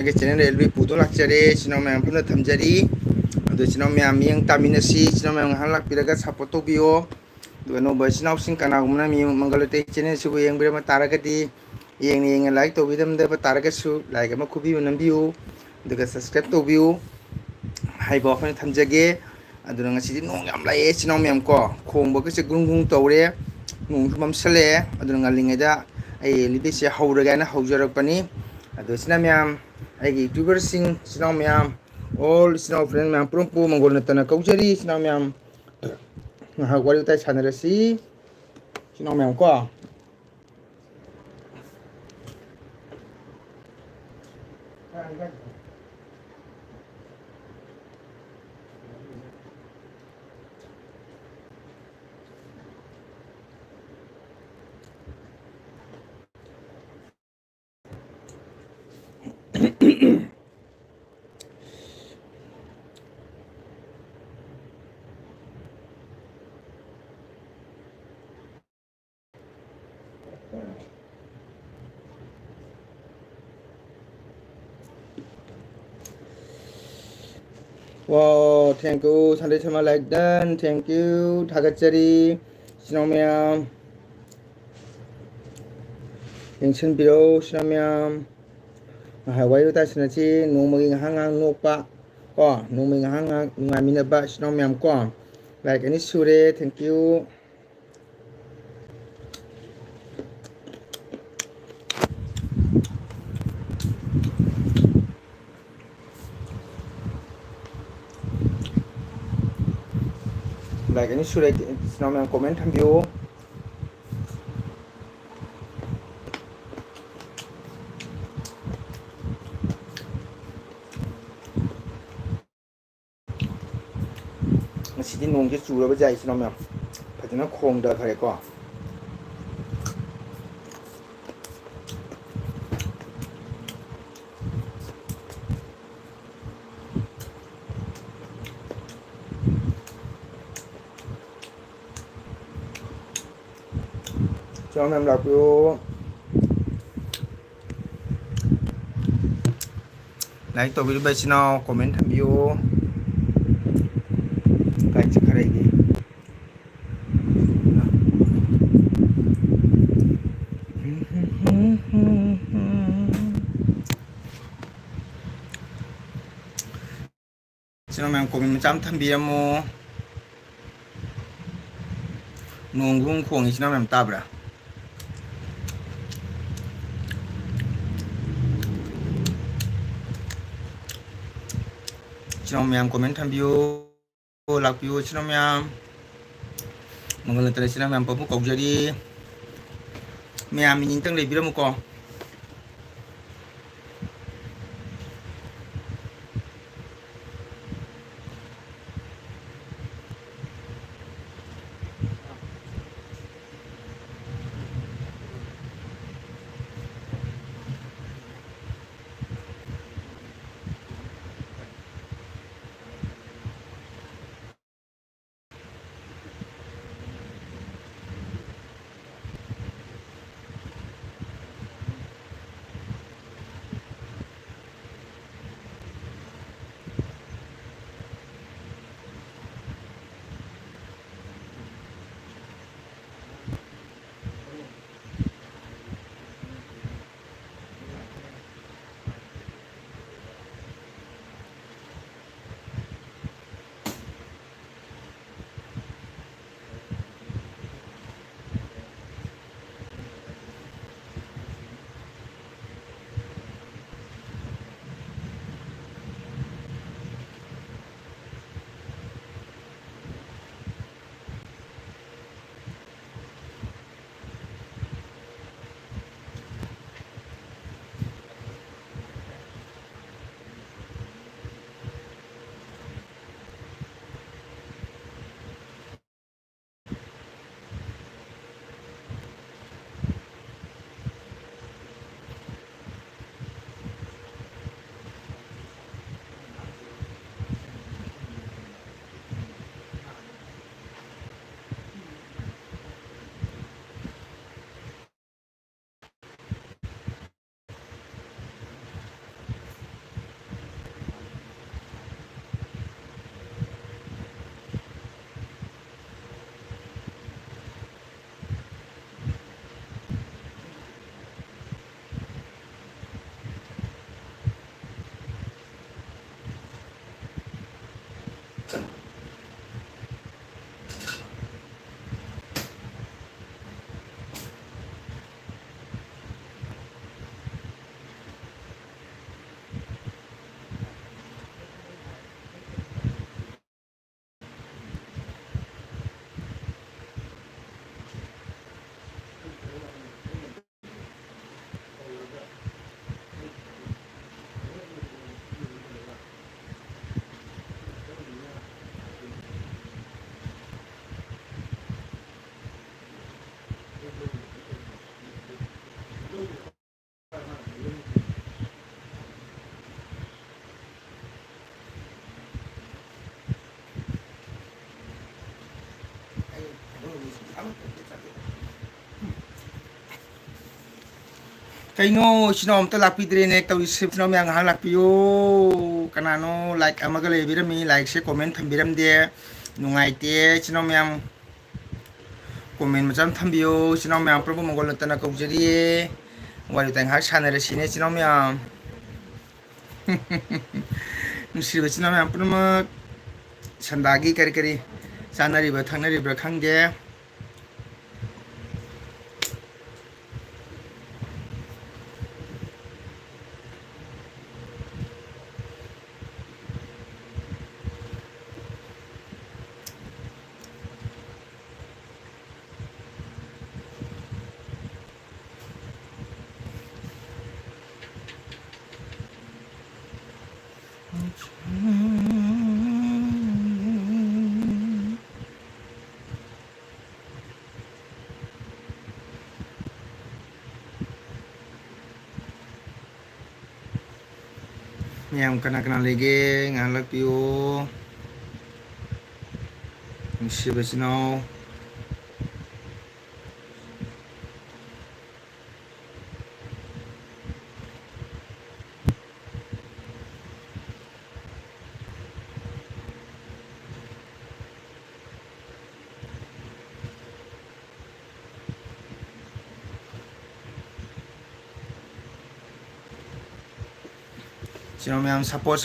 Channel railway पुदो लाक्चरे Chenab ma'am पुनः थमजरी अदो चिनाव मैम मियंग तामिनसी चिनाव मैम हन लाक्पिरगा सपोर्ट तोबियो दुगनो चिनाव सिंह कनागुमना मी मंगलते चैनल सुबु यंगबिरे मा तारगदी येंग लाइक तोबिदम दे तारगसु लाइक अमा खुबियो नंबियो दुगा सब्सक्राइब तोबियो हाइबो फन थमजगे अदो ngasi nong yam lai Chenab ma'am को खोंबो कसे गुंग गुंग तौरे nong ममसले अदो ngalingeda ai libise hawraga na hawjarakpani अदो चिनाव मैम आगे यूट्यूबर सिंह चिनाव मैम ऑल चिनाव फ्रेंड मैम पुरंपु मंगोल नतना कौजरी चिनाव मैम वारी उताई सानरसी चिनाव मैम को Wow, thank you. Sanday sama like dan, thank you. Thagachari, Sinau ma'am. Yengchen biro, Sinau ma'am. Wayo ta sinachi, nungmagi hangang nokpa. Ko, nungmagi hangang ngaminaba, Sinau ma'am ko. Like any sure, thank you. Like any sure, Sinau ma'am comment hambiyo. Masih di nungke cura bajai Sinau ma'am. Padahal khong dah kare ko. Sinau ma'am lakuyo. Like to video basi now comment hambiyo. Like cekharegi. Sinau ma'am comment macam thambiyamu. Nunggung khong Sinau ma'am tabra. Sinau ma'am comment hambiyo. Lakuyo Sinau ma'am. Mangalan tara Sinau ma'am papu kaujari. Ma'am minintang lebiramu ko. Kaino sinom to lakpi drene to sip sinom yang hang lakpi yo kanano like amaga lebiram mi like se comment thambiram de nungai te sinom yang comment macam thambiyo sinom yang probo mongol tana kaujari wali tang har sanare sine sinom yang nusri sinom yang promo sandagi kari kari sanari ba thangnari ba khangge yang kena lagi ngalak piu mesti bersino sinom yang support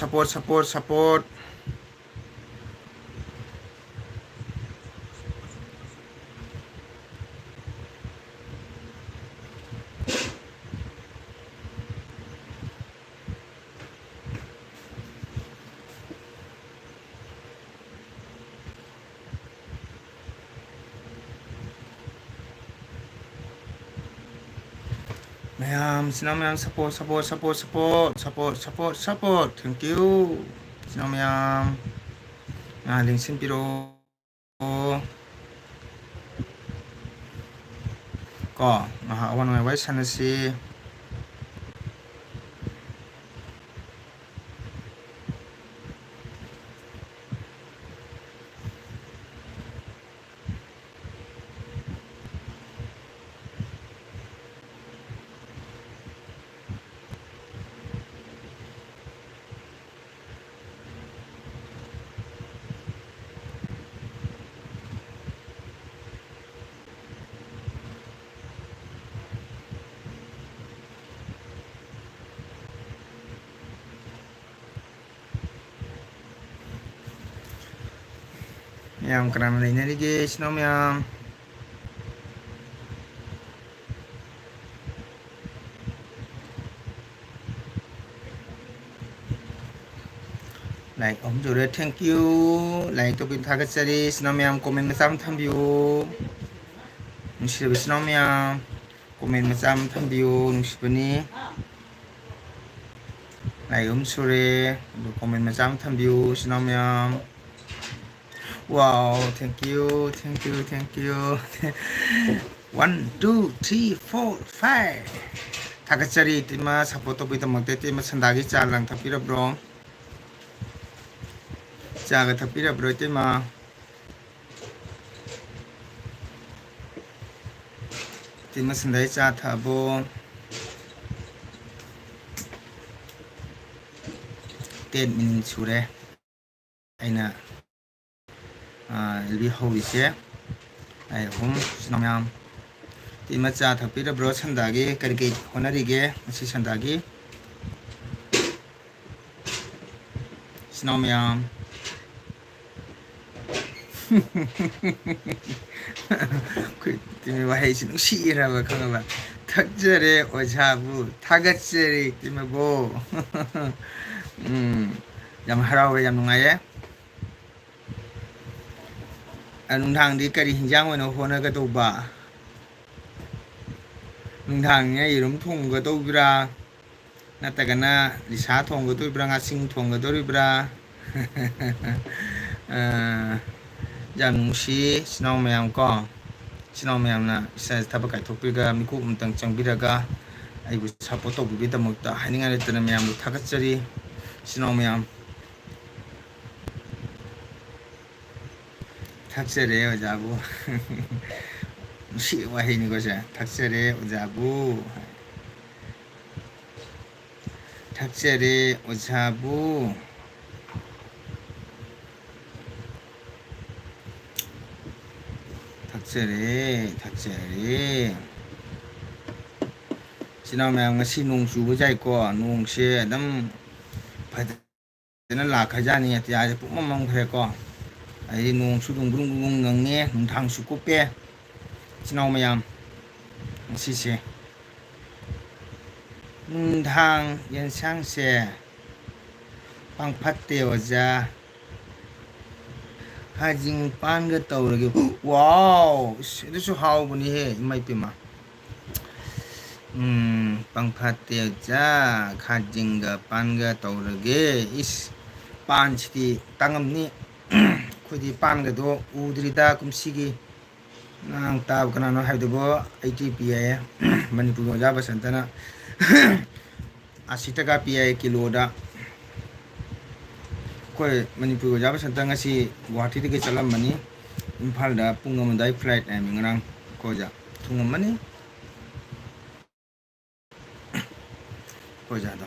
Mayam, sinom yang support. Thank you. Sinom yang lingsin piro ko awan ngai wai sanasi yang kena lainnya ni guys sinom yang like om jure thank you like to bin thagat sari sinom yang comment macam thambiu nusir sinom yang comment macam thambiu nusibani like om sure comment macam thambiu sinom yang wow thank you 1 2 3 4 5 타가짜리 띠마 사포토 비타 먹대 띠마 산다기 짤랑 타피라 브로 짜가 타피라 브로 띠마 띠마 산다기 짜 타보 땐 미닝 추래 아이나 일비 호비세 아이 홈 시노면 띠마짜 탑비라 브로 산다기 그렇게 호나리게 마치 산다기 시노면 그 와해시 누시라고 그러나 탁절에 오자부 타갓절이 뭐 ꯌꯥꯝ ꯍꯔꯥꯎꯋꯦ ꯌꯥꯝ ꯅꯨꯡꯉꯥꯏꯌꯦ ꯅꯨꯡꯗꯥꯡꯗꯤ ꯀꯔꯤ ꯍꯤꯟꯖꯥꯡ ꯑꯣꯏꯅ ꯍꯣꯠꯅꯒꯗꯧꯕ ꯅꯨꯡꯗꯥꯡꯅꯦ ꯌꯦꯔꯨꯝ ꯊꯣꯡꯒꯗꯧꯕ꯭ꯔꯥ ꯅꯠꯇ꯭ꯔꯒꯅ ꯂꯤꯁꯥ ꯊꯣꯡꯒꯗꯧꯔꯤꯕ꯭ꯔꯥ ꯉꯥꯁꯤꯡ ꯊꯣꯡꯒꯗꯧꯔꯤꯕ꯭ꯔꯥ ꯌꯥꯝ ꯅꯨꯡꯁꯤ ꯏꯆꯤꯟ ꯃꯌꯥꯝ ꯀꯣ ꯏꯆꯤꯟ ꯃꯌꯥꯝꯅ ꯏꯁꯥ ꯊꯕꯛ ꯀꯥꯏꯊꯣꯛꯄꯤꯔꯒ ꯃꯤꯀꯨꯞ ꯑꯃꯇꯪ ꯆꯪꯕꯤꯔꯒ ꯑꯩꯕꯨ ꯁꯞꯄꯣꯔꯠ ꯇꯧꯕꯤꯕꯒꯤꯗꯃꯛꯇ ꯍꯥꯏꯅꯤꯡꯉꯥꯏ ꯂꯩꯇꯅ ꯃꯌꯥꯝꯕꯨ ꯊꯥꯒꯠꯆꯔꯤ 이친 ꯃꯌꯥꯝ 탁셀에 오자부 시와해니 것이 탁셀에 오자부 탁셀에 오자부 탁셀에 지나면 ngasi nung chuba jai ko nung se adam phadana la khajani atya je pum mang khre ko ai nung su dung brung brung ngang ne nung thang su ko pe chinaw mayam ngasi se nung thang yen sang se pang phat te oja hajing pan ga tawrage wow isu haubuni he imai pima pangphatteja khajinga panga tawrage is pan chiti tangamni khodi panga do udrida kumsigi nang tab kana no haidubo ATPA manipur ga basantana 80 taka PI kilo da koi manipur ga basantanga ngasi guwahati de chalamani imphal da pung amandai flight time ngrang koja thungamani Kojado.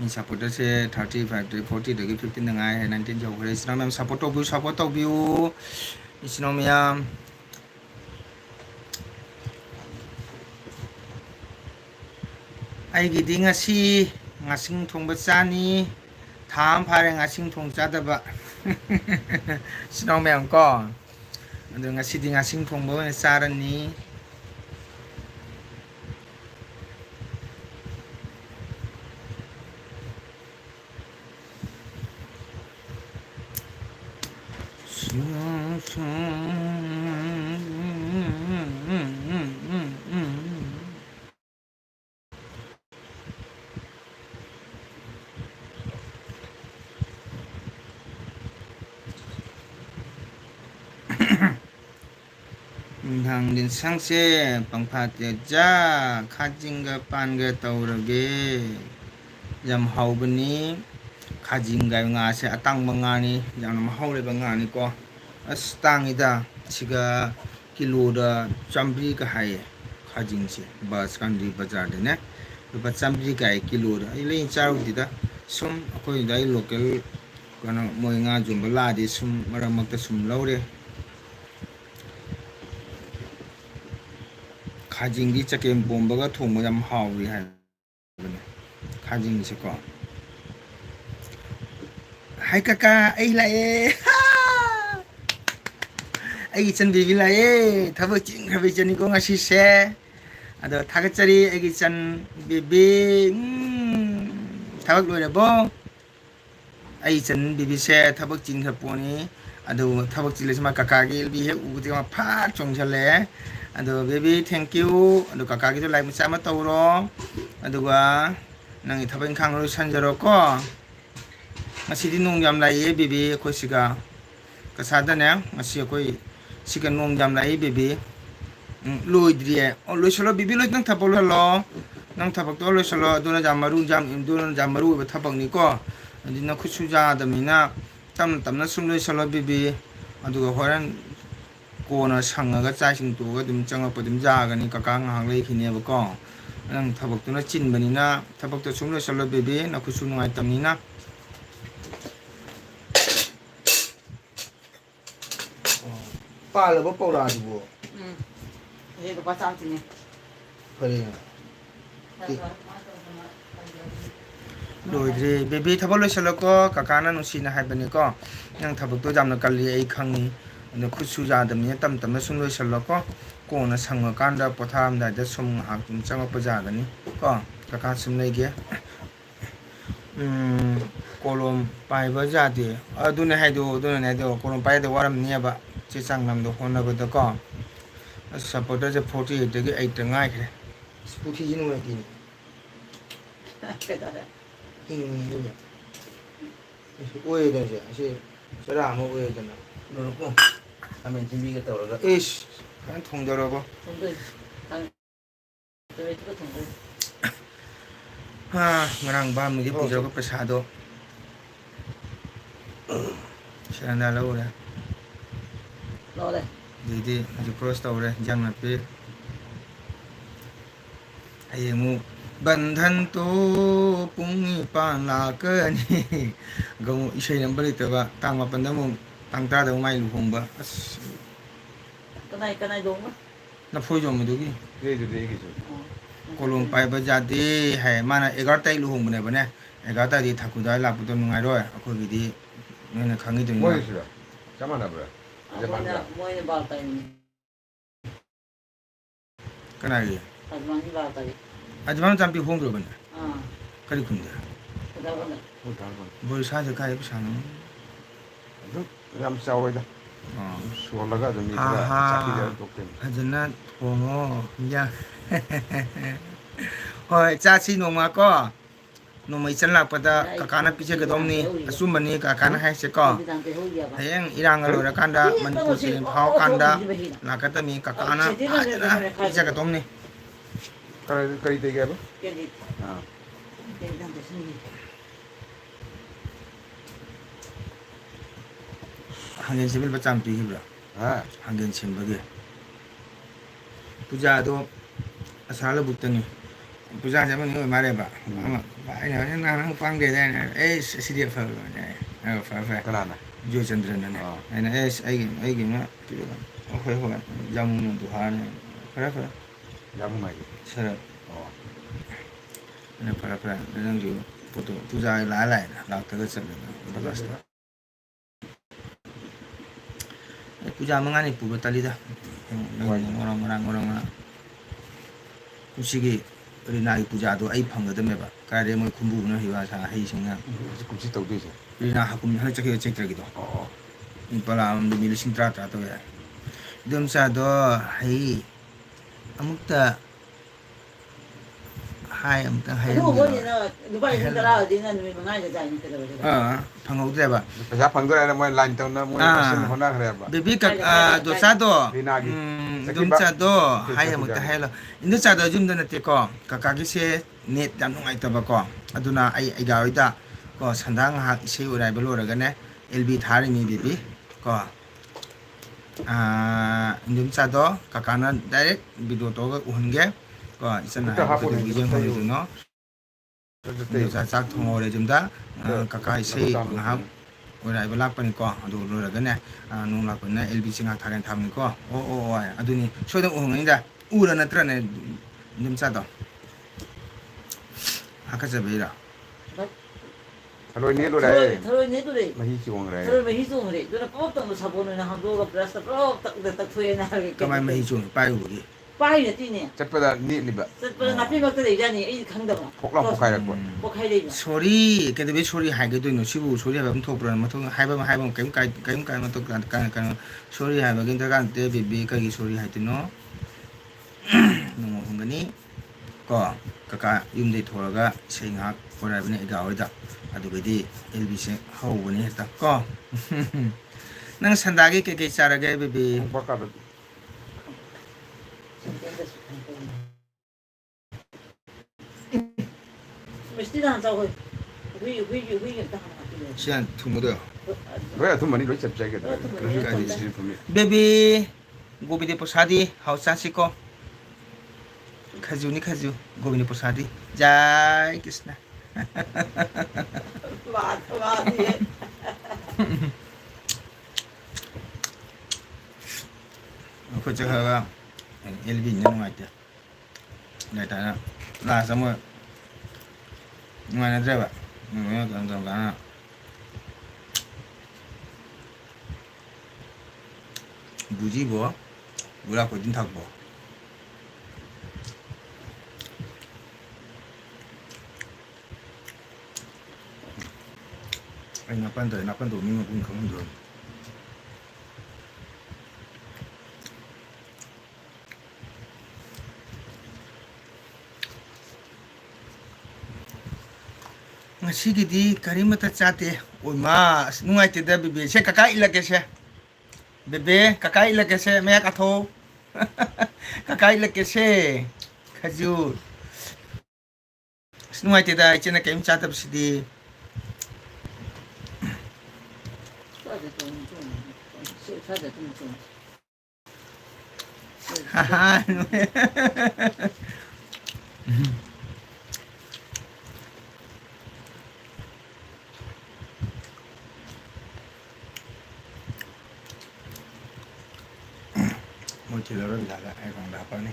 In support say 35 40 degi 15 ngai 19 jo kore isna mem support of view isna mem ai gi ding asi ngasing thong ba chani tham phare ngasing thong cha da ba isna mem ko ando ngasi ding ngasing thong ba sarani 당din 상세 방파때자 카징가 판가 떠오르게 ꯌꯥꯝ ꯍꯥꯎꯕꯅꯤ ꯈꯥꯖꯤꯡꯒ ꯉꯥꯁꯦ ꯑꯇꯥꯡꯕ ꯉꯥꯅꯤ ꯌꯥꯝꯅ ꯃꯍꯥꯎ ꯂꯩꯕ ꯉꯥꯅꯤꯀꯣ ꯑꯁ ꯇꯥꯡꯉꯤꯗ ꯁꯤꯒ ꯀꯤꯂꯣꯗ 100ꯒ ꯍꯥꯏꯌꯦ ꯈꯥꯖꯤꯡꯁꯦ ꯕꯁꯀꯥꯟꯗꯤ ꯕꯖꯥꯔꯗꯅꯦ ꯂꯨꯄꯥ 100ꯒ ꯍꯥꯏ ꯀꯤꯂꯣꯗ ꯑꯩ ꯂꯩ ꯆꯥꯔꯨꯗꯦꯗ ꯁꯨꯝ ꯑꯩꯈꯣꯏꯗ ꯑꯩ ꯂꯣꯀꯦꯜ ꯀꯩꯅꯣ ꯃꯣꯏ ꯉꯥ ꯌꯣꯟꯕ ꯂꯥꯛꯑꯗꯤ ꯁꯨꯝ ꯃꯔꯛ ꯃꯔꯛꯇ ꯁꯨꯝ ꯂꯧꯔꯦ खाजिंगी चकेम पोंबगा थोंबा याम हावरी हायबने खाजिंगी को हाय काका आई लाए आई चन बेबी लाए थबक चिंग खबे चनी को ngasi se ado thagachari ai chan bebi thबक लोइरबो ai chan bebi se thबक चिंग खपoni ado thबक चिलेसमा काका गी बि हे उगति मा फा चोंगछले Aduh baby thank you aduh kakak gitu like macam apa tawro aduh gua nang ithabeng khang ro sanjaro ko masih di nung jam lai baby ko siga kasada ne masih ko siga nung jam lai baby loi drie o loi solo baby loi nang thapol lo nang thapak to loi solo duna jamaru jam duna jamaru ba thapak ni ko adi na khusu ja da mina tamna sum loi solo baby aduh horan कोना संगगा चाइसिंग तोगा दुम चंगप दुम जागनी काका ngahang lei khine ba ko nang thabak tu na chin bani na thabak to sumle salo bebe na khusu ngai tamni na pa lo ba pora du bo he ba pa ni phare loidre baby thabo loisalo ko kakana nusina haibani ko yang thabuk to jamna kalli ai khangni no khusu jadamni tam tam na sum loisalo ko ko na sangma kanda potham da da sum hak tum changa pajagani ko kaka sum leige kolom pai ba jade aduna haido kolom pai da waram niaba che chang nam do honna ba da ko supporter je 48 de 8 ngai khre puthi jinu na kini 그다음에 ing oye da je ase sara mo oye da na no ko 하면 준비가 떠오르가 ish kan thong da ro ko 동들 당 저희 또 동들 ha ngarang ba mi pu jo ko prasado sharanda lo ra 넣어래 di ju cross to ra jang na pe ai mu bandhan to pungi pa la ka ni go isai number ita ba tang ma panda mu tang ta da mai lu hong ba cái này đúng không na phoi jo mu du gi 그래도 얘기죠 kolom pai ba ja de hai mana 11 tai lu hong bane bane 11 tai di thaku da la pu to ngai ro ko gi di ne khangi de 뭐 있어요? 잠깐만 봐라 이제 뭐냐 반가 뭐냐 바다니 kana gi 아주머니 바다니 ajman champi hong ro bane 아 kari khum da 그다음에 뭐 다른 bo sa je kai sa no 거 ram 싸워야 수월라가 좀 이따 아하. 잡히려 독된 하지나 봉어 야 hoi cha chi no ma ko no mai chan lak pada kakana piche ga domni asumani kakana hai se ko 우리한테 호기야 봐 hayang irang alo ra kanda manipur se phao kanda lakata mi kakana piche ga domni 거리 되게 해봐 걔기 아 걔한테 신기 hangen sibil bacham pi gibra 아 hangen sim bage puja do asala butani puja jaman ni mare ba ama ba ina na pang de na sidi fa fa 그나나 jo chandra na ina ai gi ma hoi hoi jamu no duhan para para 야무마이 sara 어 ina para para nang ju foto puja la la na ta ga chandra na basta puja mangani pu talida orang kusigi rina i puja do ai phangadame ba kare moi khumbu na hiwa sa hei singa 굽지 떠도이죠 rina hakum hal chake chek gi do 어 in pala am de mil sing tra tra to ya dum sa do hei amukta hai amukta hai 그거 뭐냐 누가 있는다라 어디는 누이 망아야 되지 그러더라고 phangau de ba 배사 방도라는 뭐 라인 떠나 뭐 무슨 하나 그래 봐 baby ka do sa do 리나기 dum sa do hai amukta hai lo indu sa do jum da na te ko kakagi se net dam ngai ta ba ko aduna ai ga ida ko sandang ha se urai ba lo ra ga ne lb thari mi baby ko indum sa do kakana direct video to ga uhunge ko isana ko de bijeng ho ju no de sa sak thong ore jum da kaka se ha urai ba lak pani ko adu lo ra ga ne nung lak na lb singa tharen tham ni ko o aduni soidang uhung da ura na tra ne indum sa do hakaja beira 로이 네로래 더러 내도래 마히 지원 그래 더러 히송 그래 누나 뽑던 거 사보는 한도가 플러스 딱 투에 나게 kamai mai chung pai u gi 빠이네 뛰네 zet보다 니리바 저 나피 먹다 되잖니 이 강다가 폭락 폭발했고 폭하이 되냐 sorry ke de sorry hai ge do no sibu sorry ba thok pro ma thok hai ba kem kai ma to kan sorry hai ba gen ta kan te bi ka gi sorry hai te no no ngani ko kaka yum de thoraga sei ngak ora bne ga ora adu ge di lb se hau bne ta ko nang sandagi ke chara ge bi bakado 메시지 한 자고 휘 딱 하나 sian thumudo 왜 돈만이 로이 잡자게 돼 그러니까 이제 분이 baby gobi de posadi hausa siko khaju ni khaju gobi ni posadi jai krishna 와 ko cha ga lb ni no ngate na ta na la samo ngana driver 그러니까 무지 뭐 뭐라 거든 탁뭐 anh nắp ban đầu nhưng mà cũng không được ngasigi디 karimata chate oi ma nungai te da bebe se kaka ilake se bebe kaka ilake se me ka tho kaka ilake se khajur nungai te da chena kem chatab sidi 사자 좀 좀. 하하 một chỉ là rất là ai còn đạp vào này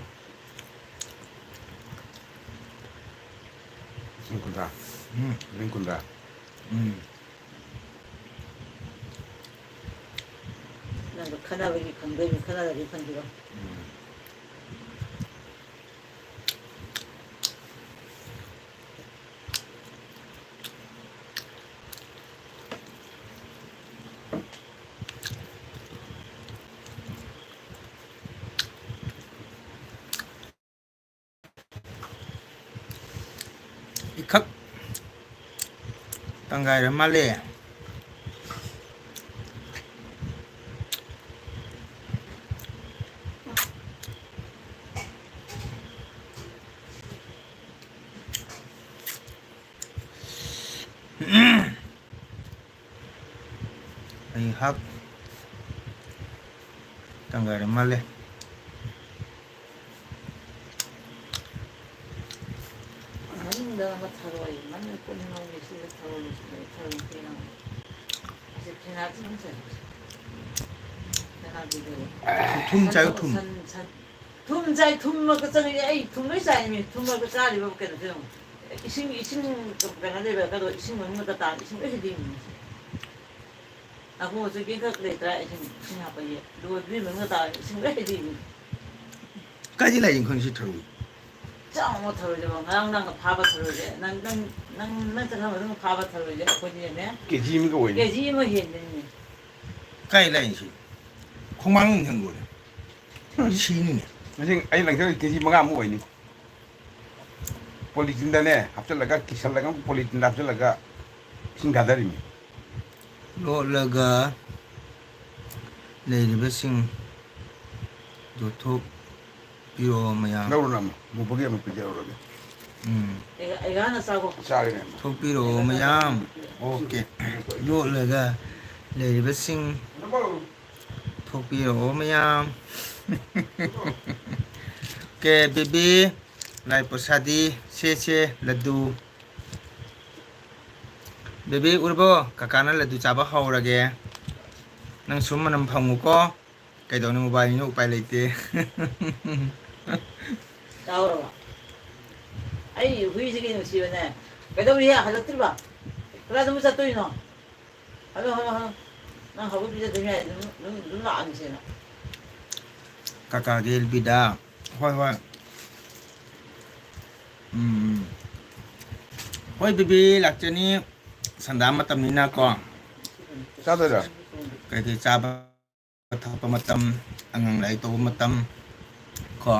링군다. 링군다. 나도 카나베기 강대미 카나다리 판지가. 이컵 땅가이를 말래 이 합 땅가이를 말래 내가 타러 와요. 만날 꼬리 나오는 게 싫어 타러 오는 게 그냥 이제 배나지 혼자. 배나지들. tum자요 tum tum자이 tum 먹고 저기 에이 tum을 쌓이면 tum 먹고 짜리 먹게 돼. 이신 배나지 배가도 이신 먹는 것도 다 이신 왜 되니? 아고 저기 그랬더라 이신 하고에 누가 먹는 것도 다 이신 왜 되니? 까지 라인 컨시 들어 짱 못하러지 뭐 나랑 바바 털어지 난난 저하면 바바 털어지 거기에 깨지미가 왜? 깨지면 했네 까지 라인 시 콩망 한 거래 시는 사실 아니 랑서 깨지미가 뭐 왜니? 폴리틴다네 합절라가 기살라가 폴리틴 합절라가 신가다리미. 로라가 레리버싱 도토 비오 마야 나오나 뭐 보게 뭐 비자로게. 애가 하나 싸고 싸리네. 토피로 마야 오케이 로라가 레리버싱 토피로 마야 के baby लाई प्रसादी से Laddu baby उर्बो काकाना लड्डू चाबा हौरगे नंग सुम मनम फंगुको कैदौने mobile नि उपाय लेते 나오라 아이 후이지게 놓치네 배도리야 할락들봐 그래도 무사 또 이노 하나 난 하고 비자 되면 눈 안 지나 काका गेल बिदा होय होय होय बेबी लाक्चनी संदा मतमनिना को 싸더라. कई चाबा थप मतम अंगंग लाई तो मतम को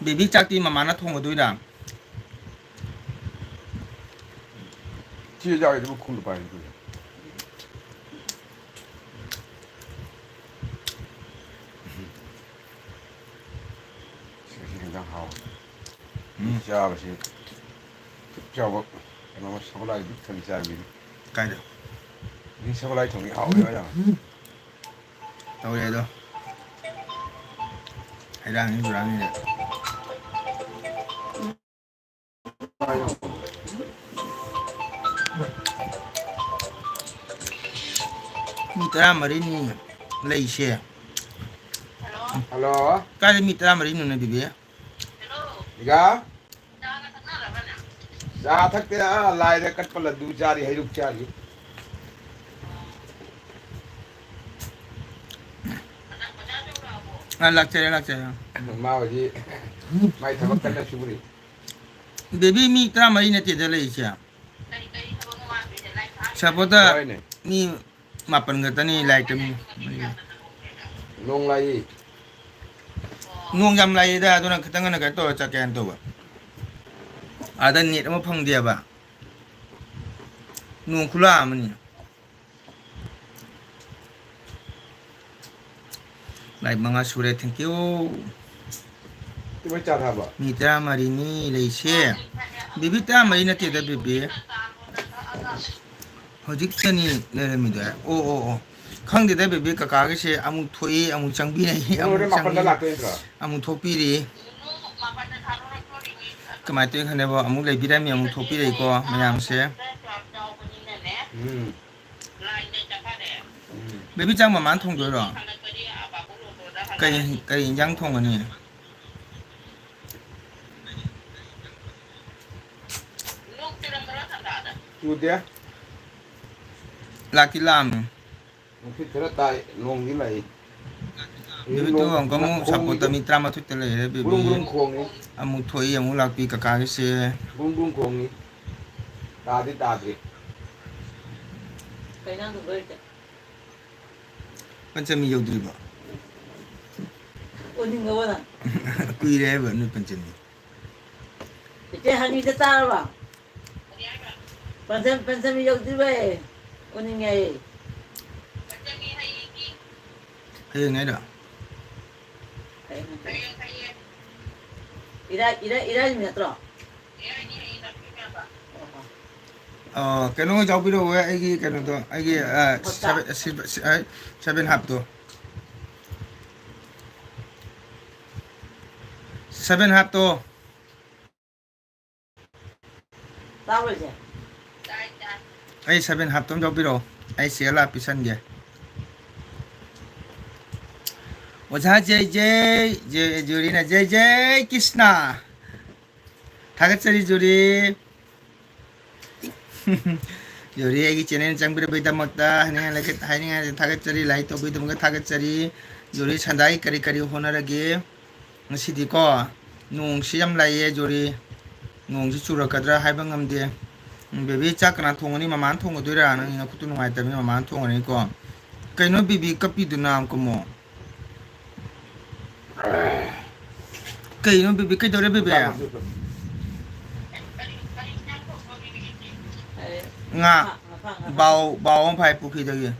baby चाकती ममाना थोंगदुइदा 지자에 좀 콩도 봐야 돼. 굉장히 하오. 자, 버시. 저거 너무 서글하게 밑에 자미. 까이다 이 서글하게 정리 하오야. tao đây đâu hay đang những đồ ăn này mitra marini lấy xe 할로. cái mitra marini này bị 네가? 자 탁대 라이에 깎을라 두 자리 해육 자리 락자야. 마오지 마이 타박 끝나 슈브리 베비 미 트라 마리네 테달레 이샤. 사보다 뭐이네 미 마pan gatani laite mi. 농라이 Nuông jam lai da tu na ketang na ka to cha ken to ba. Ada ni mo phang dia ba. Nuông khula mani. Lai mga sure thank you. 이거 짜다봐 Mitra marini lai she. Bibi ta mai na te da bibi. Hojik chani le mi da. O. Khang de da bibi ka ka ge she amu thoi amu changbi nei amu 오늘 막걸리 changbi. 락도인가 Amu thopi ri. Kamai tu khane ba amu lai bira mi amu thopi ri ko mayam se. 음 Baby chang ma man thong do ro. Kai yang thong ani. 주대 Laki lam. 그 들었다 농이 라이 Baby tu ang kamu sapota mitra ma tu tele baby. 부릉부릉 공이 Amu thoi amu lakpi ka ka se. 부릉부릉 공이 따디 그냥 그걸 때 Panchami yodri ba. 어딘 거 보나 Kui re ba nu panchami. 이제 한이 됐다 봐 반삼이 여기 왜 어딘 게 Hey ngai da. 일하면 들어 Cái nó cháu biết đâu ấy cái nó to ai seven half to. Seven half to. tao rồi chứ Ai seven half to cháu biết đâu. Ai sẽ là pisan kìa. 오자 제제 조리나 제제 키스나. 다같이 조리. Jori agi channel chang bira bida mota hanya lagi hanya thagat chari lai to bida mga thagat chari jori sandai kari kari hona ragi ngasi di ko nung siam lai ye jori nung si chura kadra hai bangam de bebe chak na thongani maman thong do ra nang ina kutu ngai ta mi maman thong ni ko kaino bibi kapi du nam ko mo kaino bibi kai do re bebe nga bao ông phải phụ khí được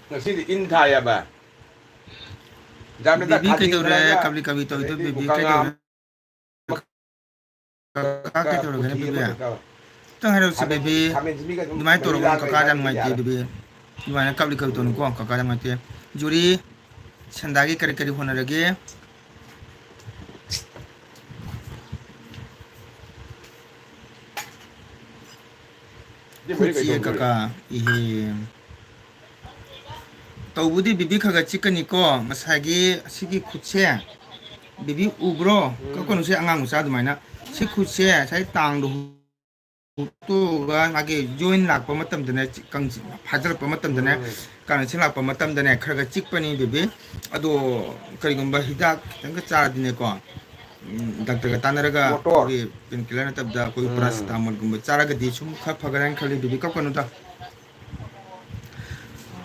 nasi inthaya ba jamne ta bibi cái đầu ra kabli kabli tôi bibi cái đầu cái đầu cái bibi à tăng hai đầu sẽ bibi mai tôi rồi kakak jam ngai ti bibi mai kabli kabli tôi nuko kakak jam ngai ti juri sandagi kari kari hona lagi kuchi kaka ihe tawudi bibi khaga chikani ko masagi sigi kuche bibi ubro ka kono se angang usa dumaina si kuche sai tang do tu ga mage join lak pa matam dane kang phajar pa matam dane kana ching lak pa matam dane khaga chikpani bibi ado karigumba hidak tanga cha dine ko doctor का तानरगा कोई painkiller न तब दा कोई paracetamol गुम्बा चारागा दी सुम खा फगरान खाली बिबी कप कनु दा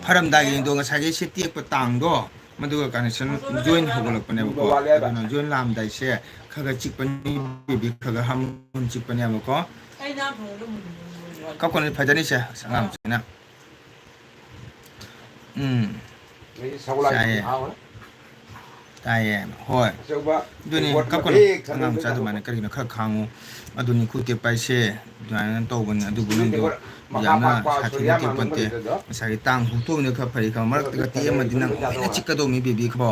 फरम दा गिंग दो ngसागे सेति एक तांग दो मदुगा कनेक्शन जॉइन होगलक पने को ना जॉइन लाम दाइ से खगा चिकपनि बिबी खगा हम चिकपनि हम को कप कनु फजनी से संगाम ना ताये होय दुनी कपन अंगाम चा दुमाने करिनो ख खांगु अदुनी खुते पाइसे दुआन तौबन अदुबु नंदो याना साथि के पंते सारि तांग हुतो ने ख फरि ख मरक त ति म दिनंग ओने चिक्कदो मी बेबी खबो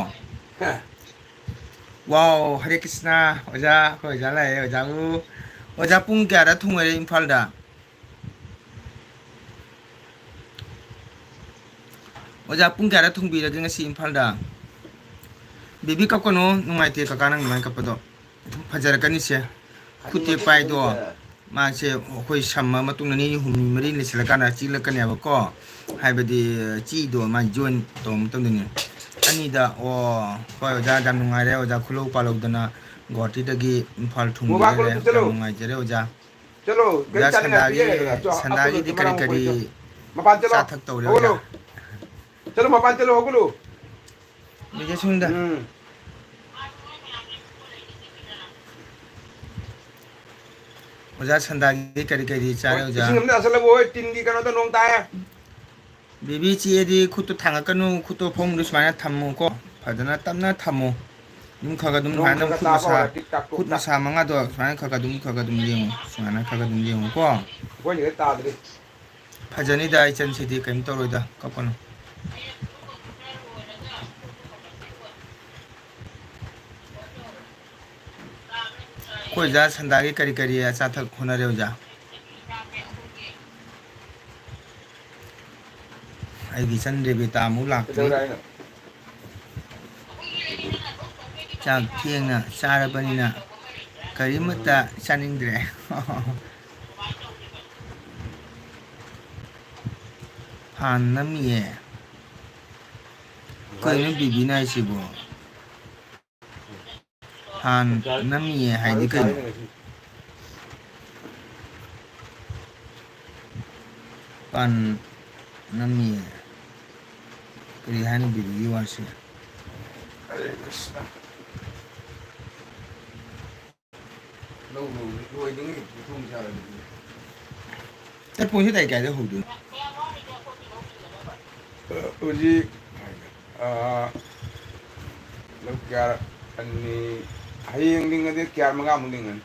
वाओ हरे कृष्णा ओजा ओजा लाय ओजाबु ओजा पुंग क्यारा थुंगरे इम्फाल दा ओजा पुंग क्यारा थुंबि रगे ngasi इम्फाल दा 비비 깎고노 누가이테 가가는 말 깎고도 파자라까니세 쿠테 파이도 마세 호이 삼마 마뚱나니 humri 리슬라카나 찔라까냐고 하이버디 지도 마 조인 좀 tomdini anida o ko ja jam nungai re ja khulu palokdana goti dagi imphal thung re nungai jere oja चलो ja sandagi di kari kari मपान चलो sa thak tawre oja चलो मपान चलो होगुलो nije sungda oja sandagi kari kari chare oja 지금 근데 असल वो टिंगी कनो तो नोंग ताया bibi chiedi khutu thangakanu khutu phong du smana thammu ko phadana tamna thammu dum khaga dum hana khut na sa manga do smana khaga dum yeng smana khaga dum yeng ko वो ये तादरी phajani da ichan sidi kaim to roida kapono ko ja sandagi kari kari ya sa thak khona re ja ai gi chan de beta mu lak chak thieng na sara bani na karimata chaningdre han namiye koi na bibi na sibo han namiye hai di kai pan namiye kari hai na bibi wasi lâu rồi những cái thùng sao là ta pun si dai kai da hudu uji lâu kia anh hay những cái kia mà ngam những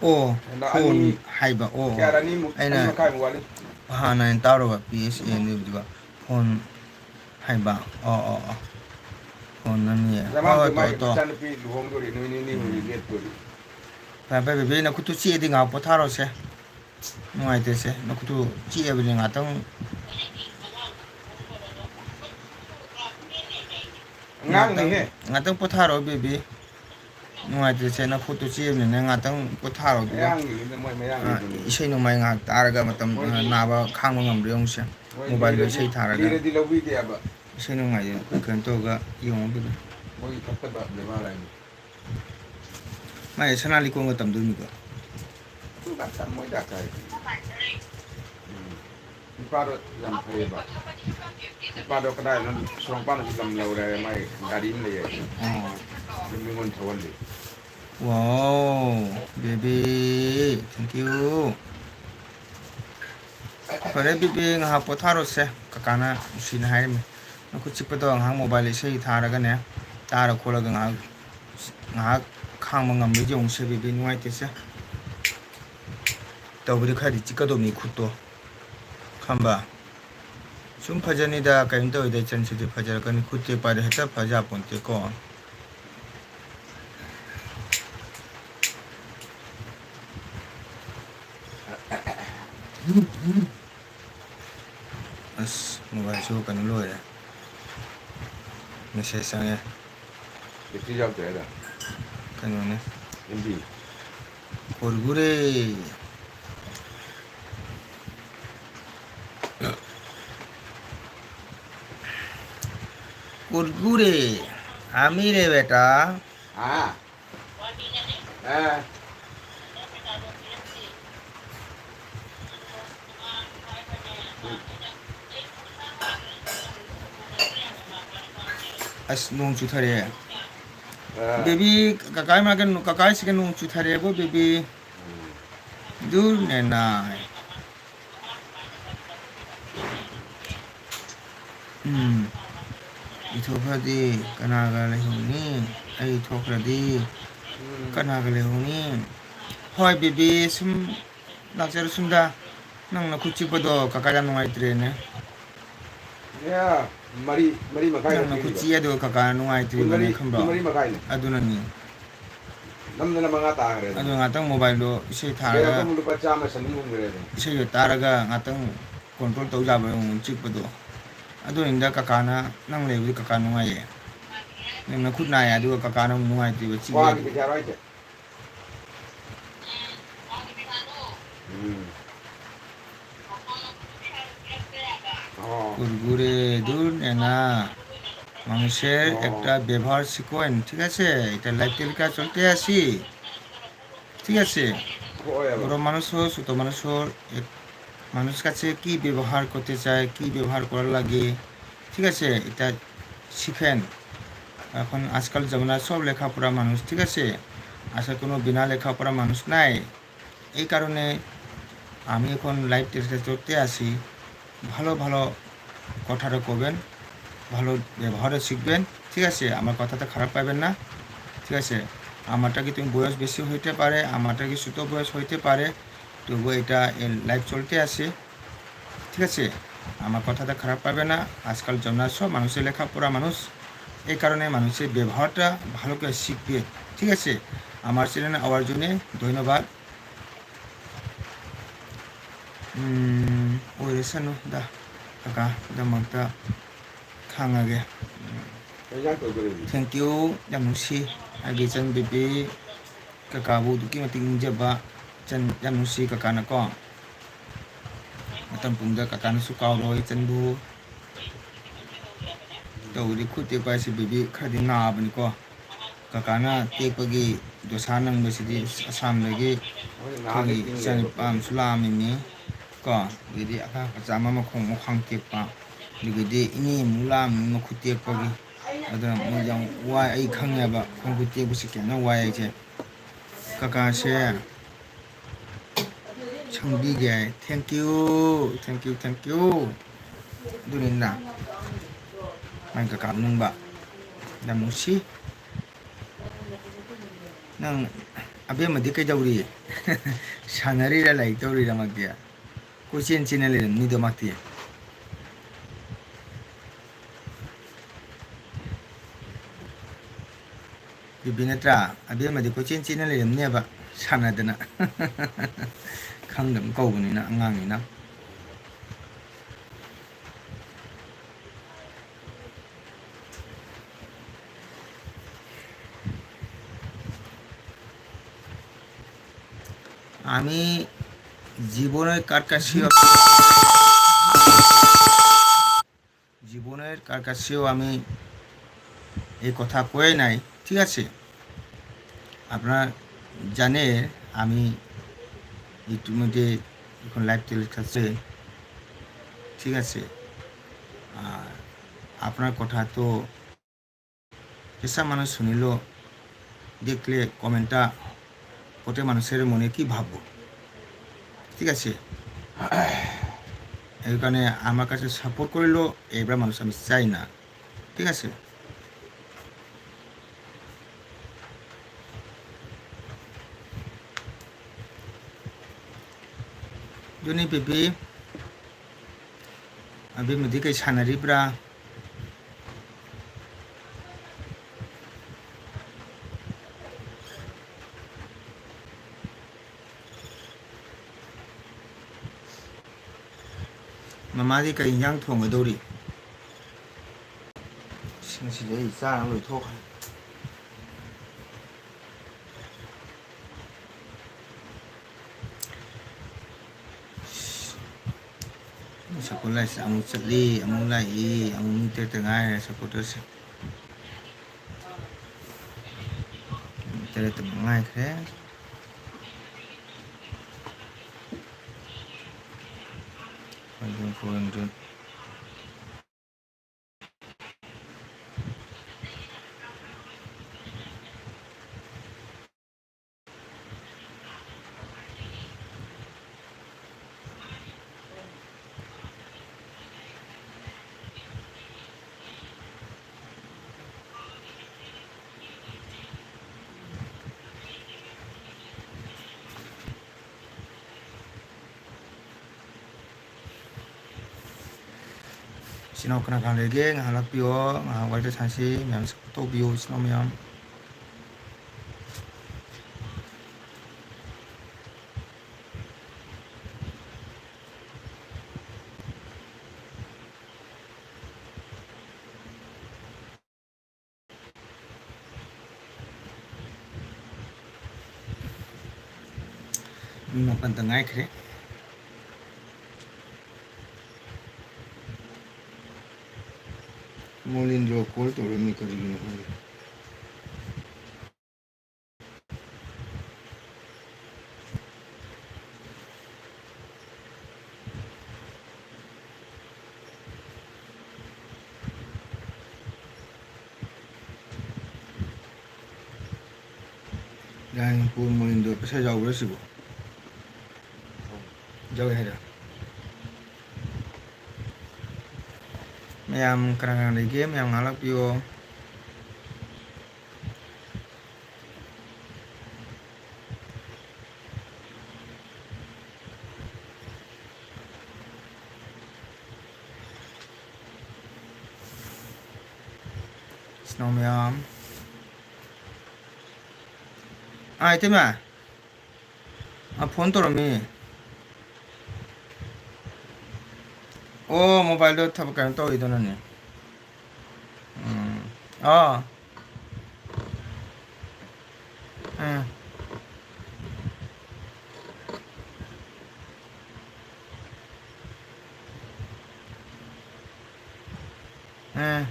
o phone hai ba o kia là ni một aina cái một cái hana taro ba PSA ni biga phone hai ba o phone namiye zaman o mai to chan pi luhong rồi ni lihat rồi ba ba be na kutu chi di nga po tharo se ngai te se na kutu chi e bi nga tang ngang này hết nga tang po tharo be be ngai te se na kutu chi e bi nga tang po tharo bi ngang gì mới mới ngang isai no mai nga taraga matam na ba khang ngam riong se mobile be sei tharaga đi đi lâu đi đi à bà isai no ngai kan to ga yong bi mỗi cái tất bật để mà lại mai sanali ko ngatam du mi ko cứ đặt sẵn mỗi đặt này ba đôi làm thuê bà ba đôi cái này nó xong ba nó chỉ làm lâu rồi mày đã đi này mình ngon thầu đi wow baby thank you pare bibi nga po tharo se kakana sin hai mi na ku chip to hang mobile sei tharaga ne tara kholaga nga khang mangam mi jong se bibi nuai te se tawri khari chikado mi khuto khamba sum phajani da kain to ide chan se de phajar kan khutte pare heta phaja ponte ko as mobile so kan lo ya message sang ya để chỉ giao thế đó kan ne em đi Kurgure. Kurgure. Amire beta. à As nung chuthare. Baby kakai makan kakai sih nung chuthare bo baby. Dur nena. Itu berarti kena galihung ni. Itu berarti kena galihung ni. Hoi baby sum nak cari sunda. Nang nak kucing bodoh kakak jangan ngai train yeah mari makai nang nak kucing ada kakak ngai train ni kembang. mari makai Adunan ni. namna na mga taare Adu ngatang mobile do isi kaya tharaga ko lupa chama sa nung ngere isi yo taraga ngatang control tau jaba yung chip bodoh. Adu inda kakana nang lewi kakanu ngai. ꯅꯪꯅ ꯈꯨꯠ ꯅꯥꯏ ꯑꯗꯨꯒ ꯀꯀꯥꯅ ꯑꯃꯨꯛ ꯅꯨꯡꯉꯥꯏꯇ꯭ꯔꯤꯕ ꯆꯤꯛꯑꯦ ꯋꯥꯒꯤ ꯑꯗꯨꯒ ꯄꯩꯁꯥꯔꯣ ꯍꯥꯏꯁꯦ ও কুরকুরে দূর না মানুষের একটা ব্যবহার শিখোন ঠিক আছে এটা লাইভ টেলিকাস্ট চলতে আসি ঠিক আছে বড় মানুষ হোক ছোট মানুষ হোক মানুষ কাছে কি ব্যবহার করতে চায় কি ব্যবহার করা লাগে ঠিক আছে এটা শিখেন এখন আজকাল জমানা সব লেখাপড়া মানুষ ঠিক আছে আসলে কোনো বিনা লেখাপড়া মানুষ নাই এই কারণে আমি এখন লাইভ টেলিকাস্ট চলতে আসি ভালো ভালো কথাটা করবেন ভালো ব্যবহারও শিখবেন ঠিক আছে আমার কথাটা খারাপ পাবেন না ঠিক আছে আমারটা কি তুমি বয়স বেশি হইতে পারে আমারটা কি ছোটো বয়স হইতে পারে তবু এটা লাইভ চলতে আসে ঠিক আছে আমার কথাটা খারাপ পাবে না আজকাল জন্ম সব মানুষের লেখাপড়া মানুষ এই কারণে মানুষের ব্যবহারটা ভালো করে শিখবে ঠিক আছে আমার চ্যানেলে আওয়ার জন্য ধন্যবাদ 오래사노 다 아까 나막다 강하게 thank you yam nusi agi chan bibi kaka bu duki mating jaba chan yam nusi kaka na ko matam pungda kaka na su kaw roi chan bu tawri khuti pa si bibi khadi na bani ko kaka na tekpagi dosa nang basidi asam lagi khagi chan pam sulami ni ko gidi aka kachama makhong mokhang tekpa gidi ini mulam makhu tekpagi aduna mo yang wai ai khangya ba khongku tekbu sikena wai ai che kaka she changbi ge thank you dunin na mai kaka nung ba da musi nang abe madi kai dauri sanari ra lai dauri ra magya ko chen chen le ni do makti 비비네트라 아비마디 코친 찌는 렘네바 사나드나 강름 거군이나 앙앙이나 আমি জীবনের কার কাছেও আমি এই কথা কই নাই ঠিক আছে আপনারা জানে আমি ইতিমধ্যে এখন লাইভ টেলিকাস্ট আছে ঠিক আছে আর আপনার কথা তো পেশা মানুষ শুনিল দেখলে কমেন্টটা প্রত্যেক মানুষের মনে কি ভাববো ঠিক আছে এই কারণে আমার কাছে সাপোর্ট করিল এইবার মানুষ আমি চাই না ঠিক আছে Duni pipi abi mudi kai sanari bra mama di kai yang thong ga dori sing si dei sa ang loi thok Sekolah amu celi, amu lai, amu minta tengah sekolah se. Minta tengah ke. Pun. Sinau kena kang lege ngahalak pio ngawal te sansi yang to bio sinau miam Mapan tengah kere. Molindro call to me karigino. Dan pun Molindro pesa jauh berapa sih? Jauh ya. Mayam kerang lagi, mayam ngalap yo. Snow mayam. Ah itu mah. Phone to me. Oh, mobile tab kan to itu nanya. Oh. Eh. Eh.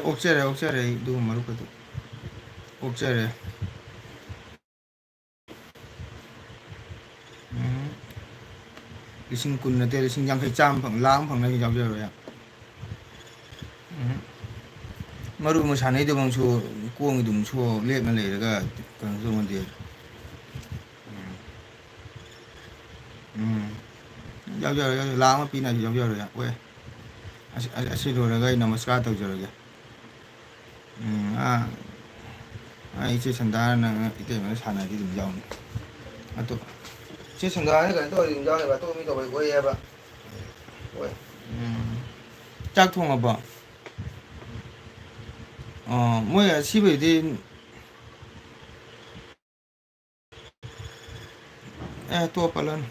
옥자래 누구 말했거든. 옥자래. Lising kun nate lising yang kai cham phang lang phang này jau jau ya. Maru mo sanai de bang chu kuang dum chu le ma le ga kan zo mon de. Jau jau lang ma pi na jau jau ya. We. Asi do ga namaskar tau jau ga. 이제 산다는 이때 뭐 산나디 좀 잡네. 또 제 산다는 거 또 인자네 봐. 또 미도 왜 거야 봐. 왜? 짝퉁아 봐. 뭐야 집에 된 또 빨란.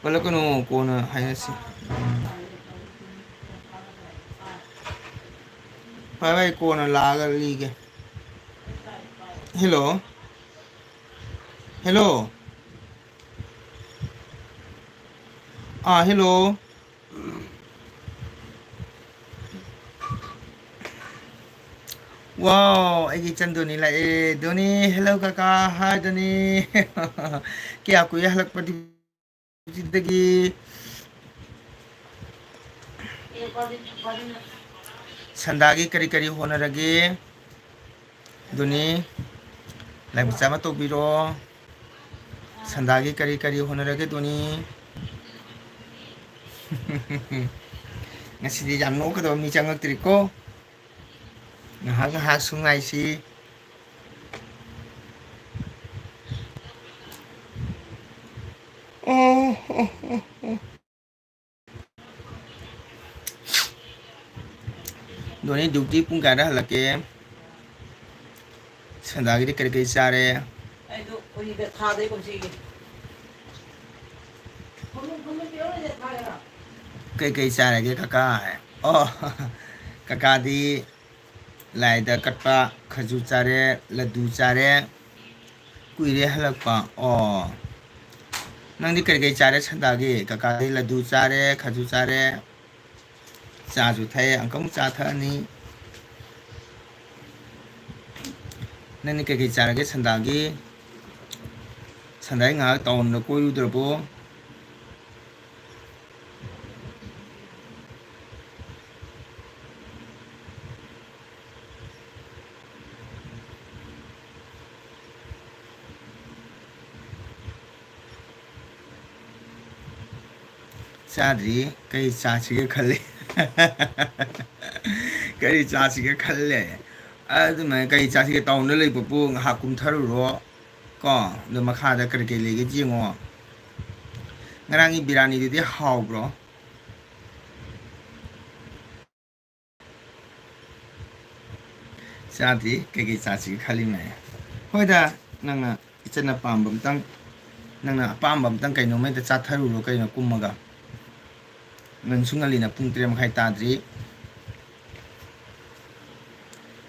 빨라거는 거는 하야지. 빨리 거는 라가 리게. Hello. Hello. Hello. Wow, anh chân Doni lại Doni, hello kakak, hi Doni. Kaya aku ya halak pati lagi. Sandagi kari-kari honarage. Doni, like bersama tu biro. Sandagi kari-kari honarage Doni. Ngasih di jam no kada mi changak triko. Ngahak sungai si. Doni duty pun kada halake. Sandagi di kari-kari sare. 아이도 우리가 다 되고 지기. 그러면 배워야 돼 다해라. Cây sare cái kakak. Kakak di lại da katpa khaju chare ladu chare kuire halakpa nang di kai chare chanda gi kaka di ladu chare khaju chare cha ju thai angkam cha tha ni nang ni kai chare ge chanda gi sandai nga tawn no koyu drabo Sadri, kay chachi ke khalle. Kay chachi ke khalle. Adu mai kay chachi ke tawn le pupu ha kum tharu ro. Ko le makha da kar ke le ge jingo. Ngarang birani di haw bro. Sadri, kay chachi ke khalli mai. Hoi da nang na ichana pam bam tang ꯅꯪꯅ ꯑꯄꯥꯝꯕ ꯑꯝꯇꯪ ꯀꯩꯅꯣꯃꯩꯗ ꯆꯥꯊꯔꯨꯔꯣ ꯀꯩꯅꯣ ꯀꯨꯝꯃꯒ ꯉꯟꯁꯨ ꯉꯜꯂꯤꯅ ꯄꯨꯡ 3:30 ꯇꯥꯗ꯭ꯔꯤ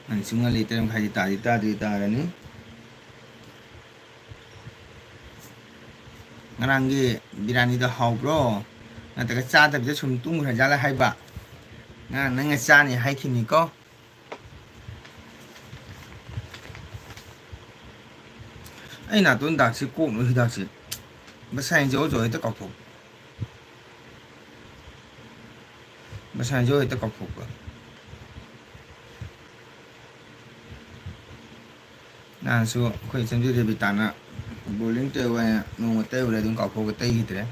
ꯉꯟꯁꯨ ꯉꯜꯂꯤ 3:30 ꯇꯥꯔꯅꯤ ꯉꯔꯥꯡꯒꯤ ꯕꯤꯔꯌꯥꯅꯤꯗꯣ ꯍꯥꯎꯕ꯭ꯔꯣ ꯅꯠꯇ꯭ꯔꯒ ꯆꯥꯗꯕꯤꯗ ꯁꯨꯝ ꯇꯨꯝꯈ꯭ꯔꯖꯥꯠꯂ ꯍꯥꯏꯕ ꯉꯔꯥꯡ ꯅꯪꯅ ꯆꯥꯅꯤ ꯍꯥꯏꯈꯤꯕꯅꯤꯀꯣ ꯑꯩ ꯅꯥꯇꯣꯟ ꯗꯥꯛꯁꯤ ꯀꯣꯛꯅꯕ ꯍꯤꯗꯥꯛꯁꯤ ꯕꯁꯥꯏꯟ ꯖꯣ ꯍꯦꯛꯇ ꯀꯥꯎꯊꯣꯛꯄ ꯕꯁꯥꯏꯟ ꯖꯣ ꯍꯦꯛꯇ ꯀꯥꯎꯊꯣꯛꯄ ꯅꯍꯥꯟꯁꯨ ꯑꯩꯈꯣꯏ ꯆꯟꯖꯨ ꯔꯦꯕꯤꯇꯥꯅ ꯕꯣꯂꯤꯡ ꯇꯩꯌꯣ ꯅꯣꯡꯃ ꯇꯩꯔꯨꯔꯦ ꯑꯗꯨꯝ ꯀꯥꯎꯊꯣꯛꯑꯒ ꯇꯩꯈꯤꯗ꯭ꯔꯦ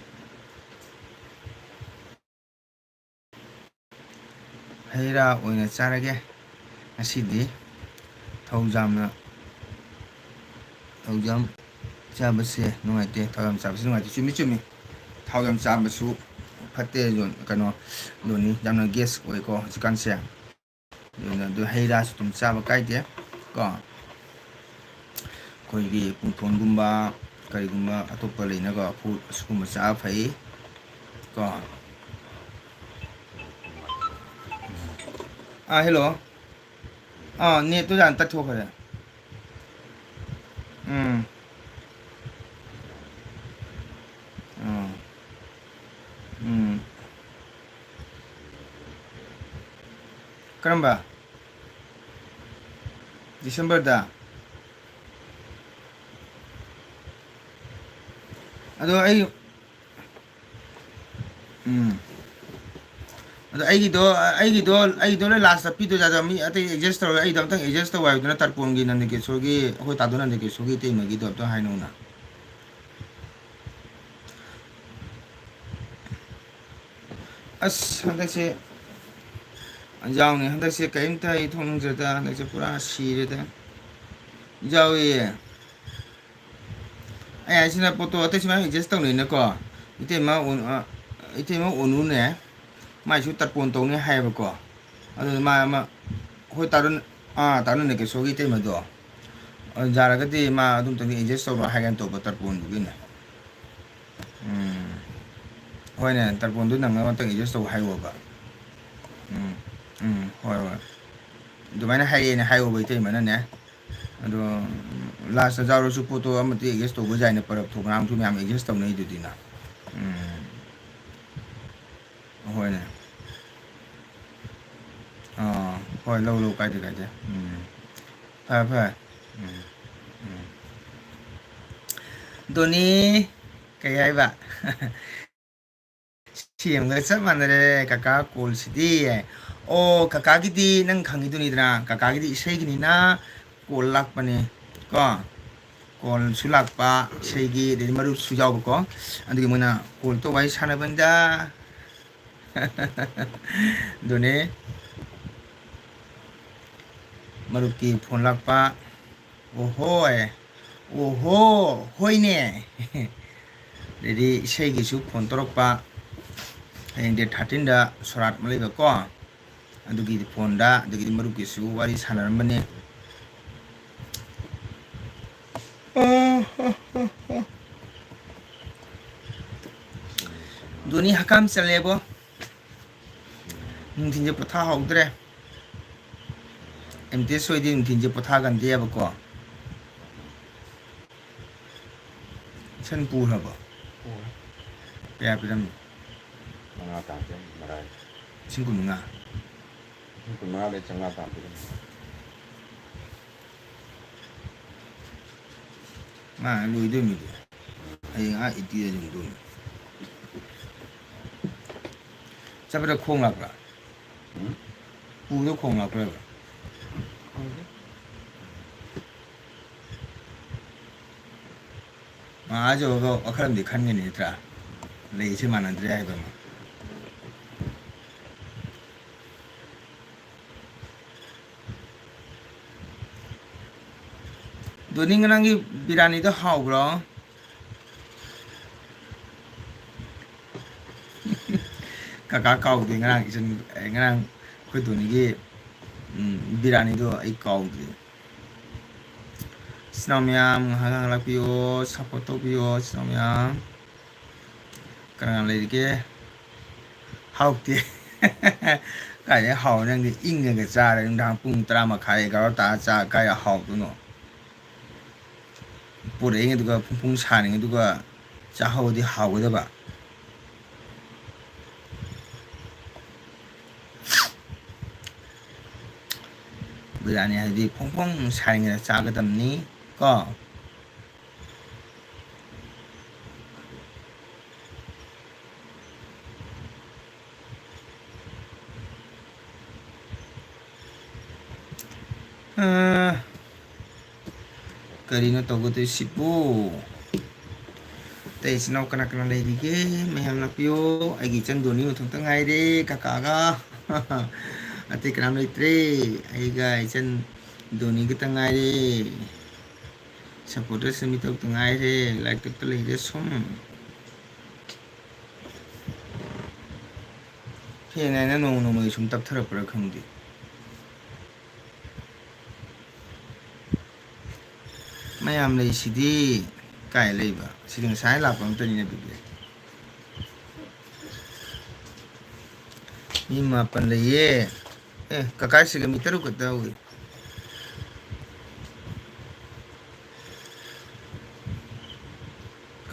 ꯍꯩ ꯔꯥ ꯑꯣꯏꯅ ꯆꯥꯔꯒꯦ ꯉꯁꯤꯗꯤ ꯊꯧꯖꯥꯝ ꯆꯥꯕꯁꯦ ꯅꯨꯡꯉꯥꯏꯇꯦ ꯊꯥꯎ ꯌꯥꯝ ꯆꯥꯕꯁꯦ ꯅꯨꯡꯉꯥꯏꯇꯦ ꯆꯨꯝꯃꯤ ꯊꯥꯎ ꯌꯥꯝ ꯆꯥꯕꯁꯨ ꯐꯠꯇꯦ ꯀꯩꯅꯣ ꯂꯣꯅꯤ ꯌꯥꯝꯅ ꯒꯦꯁ ꯑꯣꯏꯀꯣ ꯍꯧꯖꯤꯛꯀꯥꯟꯁꯦ ꯑꯗꯨ ꯍꯩ ꯔꯥꯁꯨ ꯑꯗꯨꯝ ꯆꯥꯕ ꯀꯥꯏꯗꯦ ꯀꯣ ꯑꯩꯈꯣꯏꯒꯤ ꯄꯨꯡꯊꯣꯟꯒꯨꯝꯕ ꯀꯔꯤꯒꯨꯝꯕ ꯑꯇꯣꯞꯄ ꯂꯩꯅꯀꯣ ꯐꯨꯠ ꯑꯁꯤꯒꯨꯝꯕ ꯆꯥꯕ ꯐꯩ ꯀꯣ ꯍꯦꯜꯂꯣ ꯅꯦꯠꯇꯨ ꯌꯥꯝ ꯇꯠꯊꯣꯛꯈ꯭ꯔꯦ ꯎꯝ ꯎꯝ ꯀꯔꯝꯕ ꯗꯤꯁꯦꯝꯕꯔꯗ ꯑꯗꯣ ꯑꯗꯣ ꯑꯩꯒꯤꯗꯣ ꯂꯣꯏ ꯂꯥꯁ ꯆꯠꯄꯤꯗꯣꯏꯖꯥꯗꯣ ꯃꯤ ꯑꯇꯩ ꯑꯦꯗꯖꯁ ꯇꯧꯔꯒ ꯑꯩꯗꯣ ꯑꯝꯇꯪ ꯑꯦꯗꯖꯁ ꯇꯧ ꯍꯥꯏꯕꯗꯨꯅ ꯇꯔꯄꯣꯟꯒꯤ ꯅꯟꯗꯀꯦꯁꯣꯔꯒꯤ ꯑꯩꯈꯣꯏ ꯇꯥꯗꯣ ꯅꯟꯗꯀꯦꯁꯣꯔꯒꯤ ꯏꯇꯩꯃꯒꯤꯗꯣ ꯑꯝꯇꯪ ꯍꯥꯏꯅꯧꯅ ꯑꯁ ꯍꯟꯗꯛꯁꯦ ꯌꯥꯎꯅꯤ ꯍꯟꯗꯛꯁꯦ ꯀꯔꯤꯝꯇ ꯑꯩ ꯊꯣꯛꯅꯤꯡꯗ꯭ꯔꯦꯗ ꯍꯟꯗꯛꯁꯦ ꯄꯨꯔꯥ ꯁꯤꯔꯦꯗ ꯌꯥꯎꯏ ꯑꯩ ꯍꯥꯏꯁꯤꯅ ꯄꯣꯠꯇꯣ ꯑꯇꯩꯁꯨ ꯃꯌꯥꯝ ꯑꯦꯗꯖꯁ ꯇꯧꯅꯩꯅꯀꯣ ꯏꯇꯩꯃ ꯑꯣꯅꯨꯅꯦ ꯃꯥꯏꯁꯨ ꯇꯔꯄꯣꯟ ꯇꯧꯅꯤ ꯍꯥꯏꯌꯦꯕꯀꯣ ꯑꯗꯨꯅ ꯃꯥ ꯑꯃ ꯍꯣꯏ ꯇꯥꯔꯣ ꯅꯟꯗꯀꯦꯁꯣꯔꯒꯤ ꯏꯇꯩꯃꯗꯣ ꯌꯥꯔꯒꯗꯤ ꯃꯥ ꯑꯗꯨꯝꯇꯪꯗꯤ ꯑꯦꯗꯖꯁ ꯇꯧꯔꯣ ꯍꯥꯏꯒꯅ ꯇꯧꯕ ꯇꯔꯄꯣꯟꯗꯨꯒꯤꯅꯦ ꯍꯣꯏꯅꯦ ꯇꯔꯄꯣꯟꯗꯨ ꯅꯪꯅꯕ ꯑꯝꯇꯪ ꯑꯦꯗꯖꯁ ꯇꯧ ꯍꯥꯏꯌꯣꯕ ꯍꯣꯏ ꯑꯗꯨꯃꯥꯏꯅ ꯍꯥꯏꯔꯛꯑꯦꯅꯦ ꯍꯥꯏꯌꯣꯕ ꯏꯇꯩꯃꯅꯅꯦ ꯑꯗꯣ ꯂꯥꯁꯇ ꯌꯥꯎꯔꯁꯨ ꯄꯣꯠꯇꯣ ꯑꯃꯗꯤ ꯑꯦꯗꯖꯁ ꯇꯧꯕ ꯌꯥꯏꯅ ꯄꯔꯞ ꯊꯣꯛꯒ꯭ꯔꯥꯝꯁꯨ ꯃꯌꯥꯝ ꯑꯦꯗꯖꯁ ꯇꯧꯅꯩꯗꯨꯗꯤꯅ ꯍꯣꯏꯅꯦ ꯍꯣꯏ ꯂꯧ ꯀꯥꯏꯗꯦ ꯐꯔꯦ ꯐꯔꯦ ꯗꯣꯅꯤ ꯀꯩ ꯍꯥꯏꯕ ꯁꯦꯝꯒ ꯆꯞ ꯃꯥꯟꯅꯔꯦ ꯀꯀꯥ ꯀꯣꯜꯁꯤꯗꯤ ꯑꯣ ꯀꯀꯥꯒꯤꯗꯤ ꯅꯪ ꯈꯪꯉꯤꯗꯨꯅꯤꯗꯅ ꯀꯀꯥꯒꯤꯗꯤ ꯏꯁꯩꯒꯤꯅꯤꯅ ꯀꯣꯜ ꯂꯥꯛꯄꯅꯦ ꯀꯣ ꯀꯣꯜꯁꯨ ꯂꯥꯛꯄ ꯏꯁꯩꯒꯤ ꯑꯗꯩꯗꯤ ꯃꯔꯨꯞꯁꯨ ꯌꯥꯎꯕꯀꯣ ꯑꯗꯨꯒꯤ ꯃꯣꯏꯅ ꯀꯣꯜ ꯇꯧ ꯋꯥꯔꯤ ꯁꯥꯟꯅꯕꯅꯤꯗ ꯑꯗꯨꯅꯦ ꯃꯔꯨꯞꯀꯤ ꯐꯣꯟ ꯂꯥꯛꯄ ꯑꯣꯍꯣꯏ ꯑꯣꯍꯣ ꯍꯣꯏꯅꯦ ꯑꯗꯩꯗꯤ ꯏꯁꯩꯒꯤꯁꯨ ꯐꯣꯟ ꯇꯧꯔꯛꯄ ꯍꯌꯦꯡ ꯗꯦꯠ 13ꯗ ꯁꯣꯔꯥꯠ ꯑꯃ ꯂꯩꯕꯀꯣ ꯑꯗꯨꯒꯤ ꯐꯣꯟꯗ ꯑꯗꯒꯤꯗꯤ ꯃꯔꯨꯞꯀꯤꯁꯨ ꯋꯥꯔꯤ ꯁꯥꯟꯅꯔꯝꯕꯅꯤ ꯗꯣꯅꯤ ꯍꯀꯥꯝ ꯆꯜꯂꯦꯕꯣ ꯅꯨꯡꯊꯤꯟꯁꯦ ꯄꯣꯊꯥꯍꯧꯗ꯭ꯔꯦ ꯑꯦꯝꯇꯦꯁ ꯍꯣꯏꯗꯤ ꯅꯨꯡꯊꯤꯟꯁꯦ ꯄꯣꯊꯥꯒꯟꯗꯦꯕꯀꯣ ꯁꯟ ꯄꯨꯈ꯭ꯔꯕꯣ ꯀꯌꯥ ꯄꯤꯔꯝꯃꯤ ꯃꯉꯥ ꯇꯥꯔꯛꯀꯦ ꯃꯔꯥꯏ 5,500 ꯀꯨꯟꯃꯉꯥꯗꯩ ꯆꯥꯝꯃꯉꯥ ꯇꯥꯔꯛꯀꯦ ꯃꯥ ꯂꯣꯏꯗꯣꯏꯃꯤꯗꯤ ꯍꯌꯦꯡ 80ꯗ ꯌꯣꯡꯗꯣꯏꯅꯤ ꯆꯠꯄꯗ ꯈꯣꯡ ꯂꯥꯛꯄ꯭ꯔꯥ ꯄꯨꯕꯗ ꯈꯣꯡ ꯂꯥꯛꯄ꯭ꯔꯥꯕ ꯃꯥ ꯑꯥ ꯌꯧꯔꯒ ꯋꯥꯈꯜ ꯑꯃꯗꯤ ꯈꯟꯒꯅꯤ ꯅꯠꯇ꯭ꯔꯥ ꯂꯩꯁꯦ ꯃꯥꯟꯅꯗ꯭ꯔꯦ ꯍꯥꯏꯕ ꯑꯃ ꯗꯣꯅꯤ ꯉꯔꯥꯡꯒꯤ ꯕꯤꯔꯌꯥꯅꯤꯗꯣ ꯍꯥꯎꯕ꯭ꯔꯣ ꯀꯀꯥ ꯀꯥꯎꯗꯦ ꯉꯔꯥꯡ ꯉꯔꯥꯡ ꯑꯩꯈꯣꯏ ꯗꯣꯅꯤꯒꯤ ꯕꯤꯔꯌꯥꯅꯤꯗꯣ ꯑꯩ ꯀꯥꯎꯗ꯭ꯔꯤ Sinomyam halang lakpio support topio sinomyam karang ledige hauti kaya hau nang di ing nga cha ra dang pung tra ma khai ga ta cha kaya hau tu no pure nge du ga pung sa nge du ga cha hau di hau da ba biryani hadi pung sa nge cha ga dam ni ko karino to go to sipu tay sinaw kana kana lay dige mayam na pio ay gichan doni utong tangay de kakaga ate kanam lay tre ay ga ichan doni ka tangay de supporter samitaw tangay de like to lay de som hiện nay nó nung nung mới chúng tập thở ra không đi mấy em lấy xí đi cài lấy vào xí đừng sai lặp bằng tên này bị nhưng mà phần lấy cái xí cái mít rồi cái tao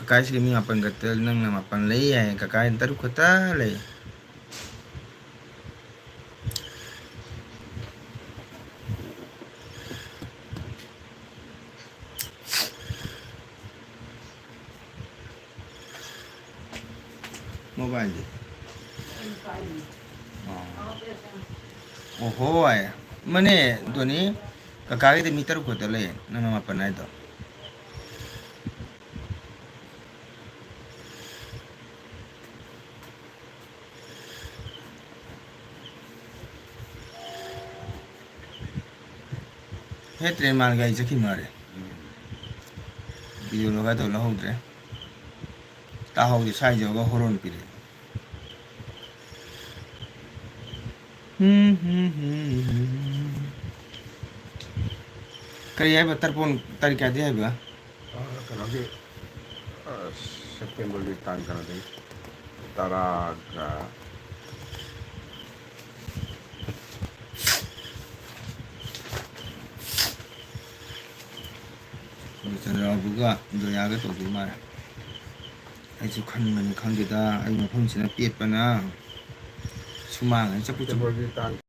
cái xí cái mít apa cái tao nang nama phần lấy cái ntar cái tao lấy mobile đi oh ay mana tu ni kakak itu meter ko tu le nama apa na itu he train mal gai chaki mare video loga to la hodre ta hau di sai jo go horon pire kaya ba tarpon tarika dia ba Kanagi September di tan kanadi taraga 저를 아부가 너야가 또 말아 아주 칸만 칸게다 아이 뭐 폰지나 삐했거나 수망을 자꾸 September di tan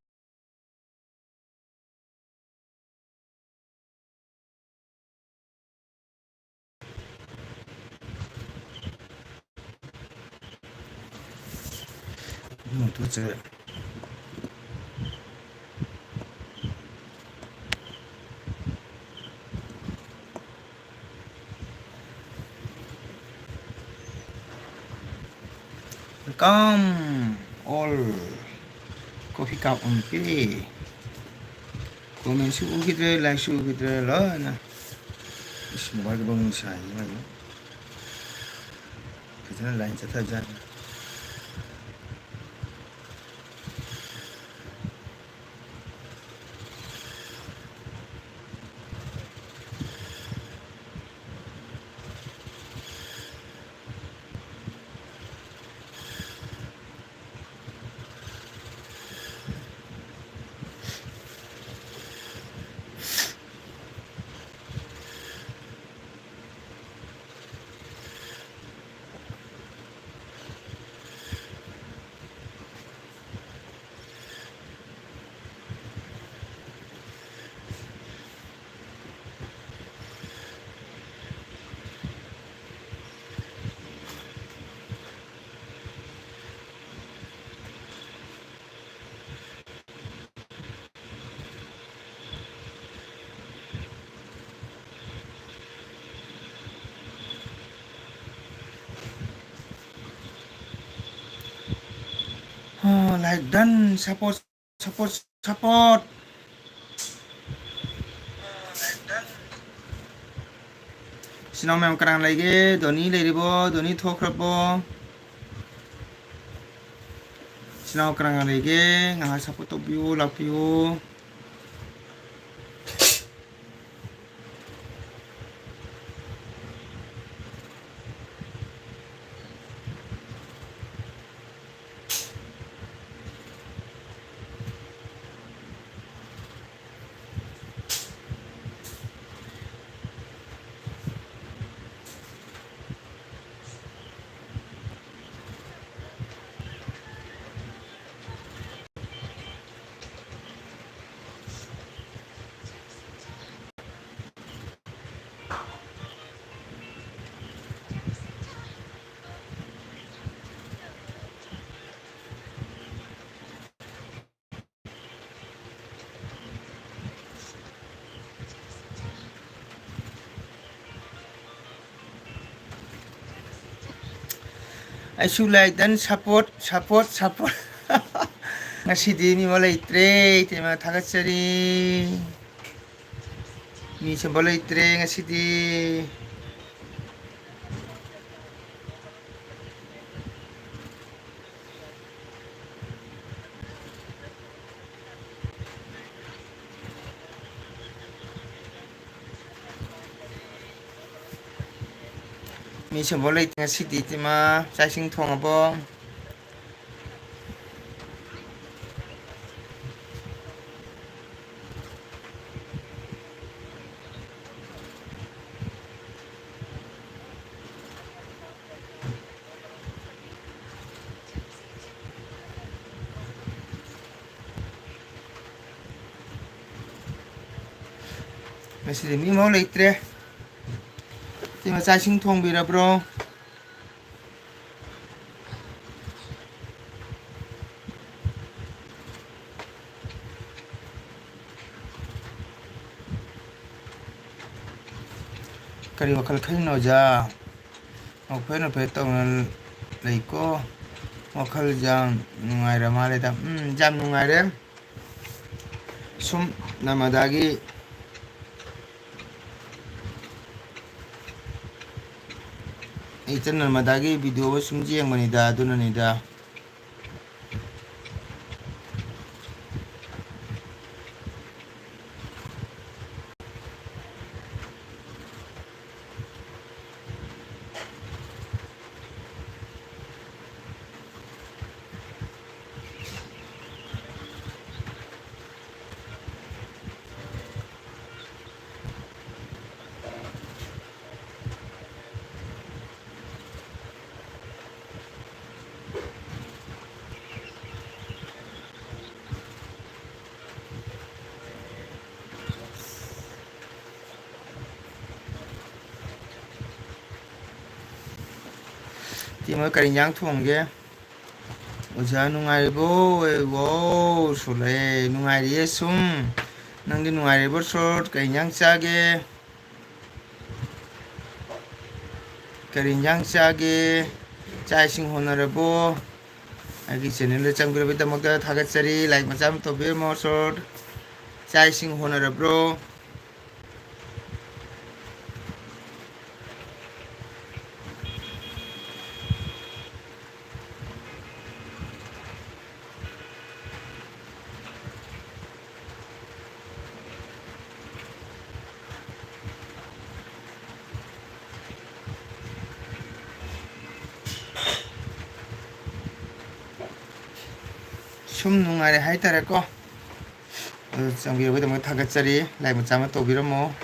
도대체 come all coffee cup on pi comment su kita like su kita lah na semua cái bông xài như vậy cái nó lại sẽ thời gian like done support sinong mem karang lagi doni le ribo doni thok rabo sinong karang lagi ngah support to view love you ꯑꯩꯁꯨ like ꯗꯟ support ꯉꯁꯤꯗꯤ ꯃꯤꯃ ꯂꯩꯇ꯭ꯔꯦ ꯏꯇꯩꯃ ꯊꯥꯒꯠꯆꯔꯤ ꯃꯤ ꯁꯨꯝꯕ ꯂꯩꯇ꯭ꯔꯦ ꯉꯁꯤꯗꯤ ꯃꯤ ꯁꯨꯝꯕ ꯂꯩꯇ꯭ꯔꯦ ꯉꯁꯤꯗꯤ ꯏꯇꯩꯃ ꯆꯥꯛ ꯏꯁꯤꯡ ꯊꯣꯡꯉꯕꯣ ꯉꯁꯤꯗꯤ ꯃꯤꯃ ꯂꯩꯇ꯭ꯔꯦ 이마 짜싱 통비라브로 kari wakal khalino ja okpeno pe tawna leiko wakal jang nungaira male da jam nungaire sum namadagi itan namadagi video sumji yang manida adunanida Timo karinyang thongge oja nungairibo wo sule nungairiye sum nangdi nungairibo short karinyang chage chaising honorable agi channel le chamgre bida magda thagatchari like macham to bir mo short chaising honorable sum nungare haitare ko chamgre bida magda thagatchari like macham to bir mo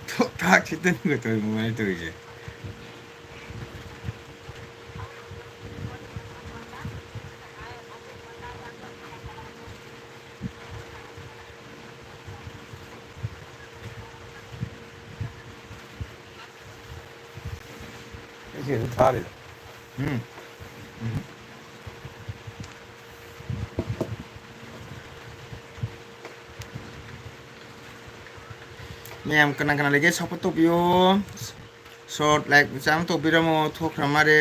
톡 치던 것도 많이 들이지. 이게 다리. ꯃꯌꯥꯝ ꯀꯅꯥ ꯀꯅꯥ ꯂꯩꯒꯦ support ꯇꯧꯕꯤꯌꯣ short like ꯃꯆꯥ ꯑꯃ ꯇꯧꯕꯤꯔꯝꯃꯣ ꯊꯣꯛꯈ꯭ꯔ ꯃꯥꯜꯂꯦ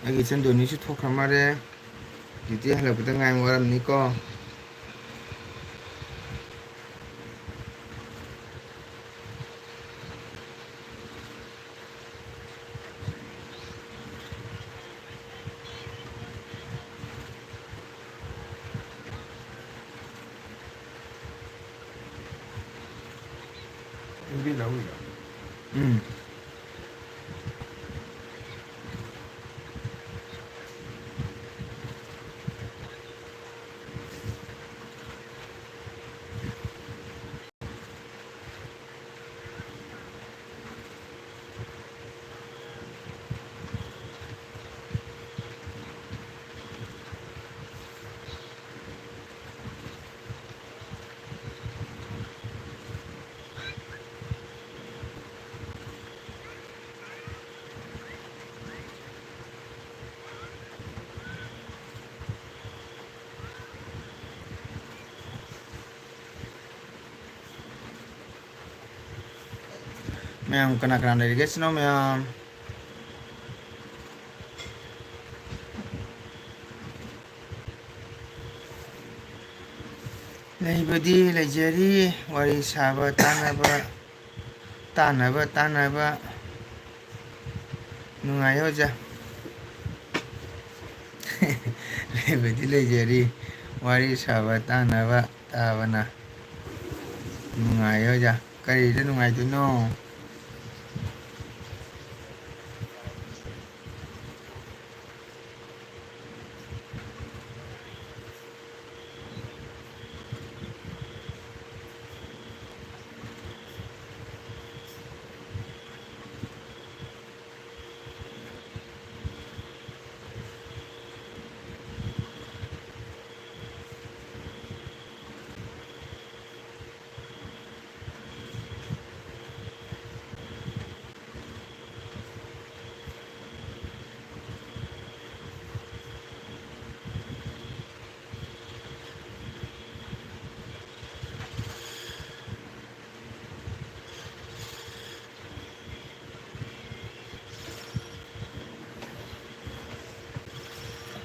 ꯑꯩꯒꯤ ꯏꯆꯟ ꯗꯣꯅꯤꯁꯨ ꯊꯣꯛꯈ꯭ꯔ ꯃꯥꯜꯂꯦ ꯗ꯭ꯌꯨꯇꯤ ꯍꯜꯂꯛꯄꯗ ꯉꯥꯏꯕ ꯋꯥꯔꯝꯅꯤꯀꯣ Hindi na ulo. 음. ꯃꯌꯥꯝ ꯀꯅꯥ ꯀꯅꯥ ꯂꯩꯔꯤꯒꯦ ꯁꯤꯅꯣ ꯃꯌꯥꯝ ꯂꯩꯕꯗꯤ ꯂꯩꯖꯔꯤ ꯋꯥꯔꯤ ꯁꯥꯕ ꯇꯥꯟꯅꯕ ꯅꯨꯡꯉꯥꯏ ꯑꯣꯖꯥ ꯂꯩꯕꯗꯤ ꯂꯩꯖꯔꯤ ꯋꯥꯔꯤ ꯁꯥꯕ ꯇꯥꯕꯅ ꯅꯨꯡꯉꯥꯏ ꯑꯣꯖꯥ ꯀꯔꯤꯗ ꯅꯨꯡꯉꯥꯏꯗꯣꯏꯅꯣ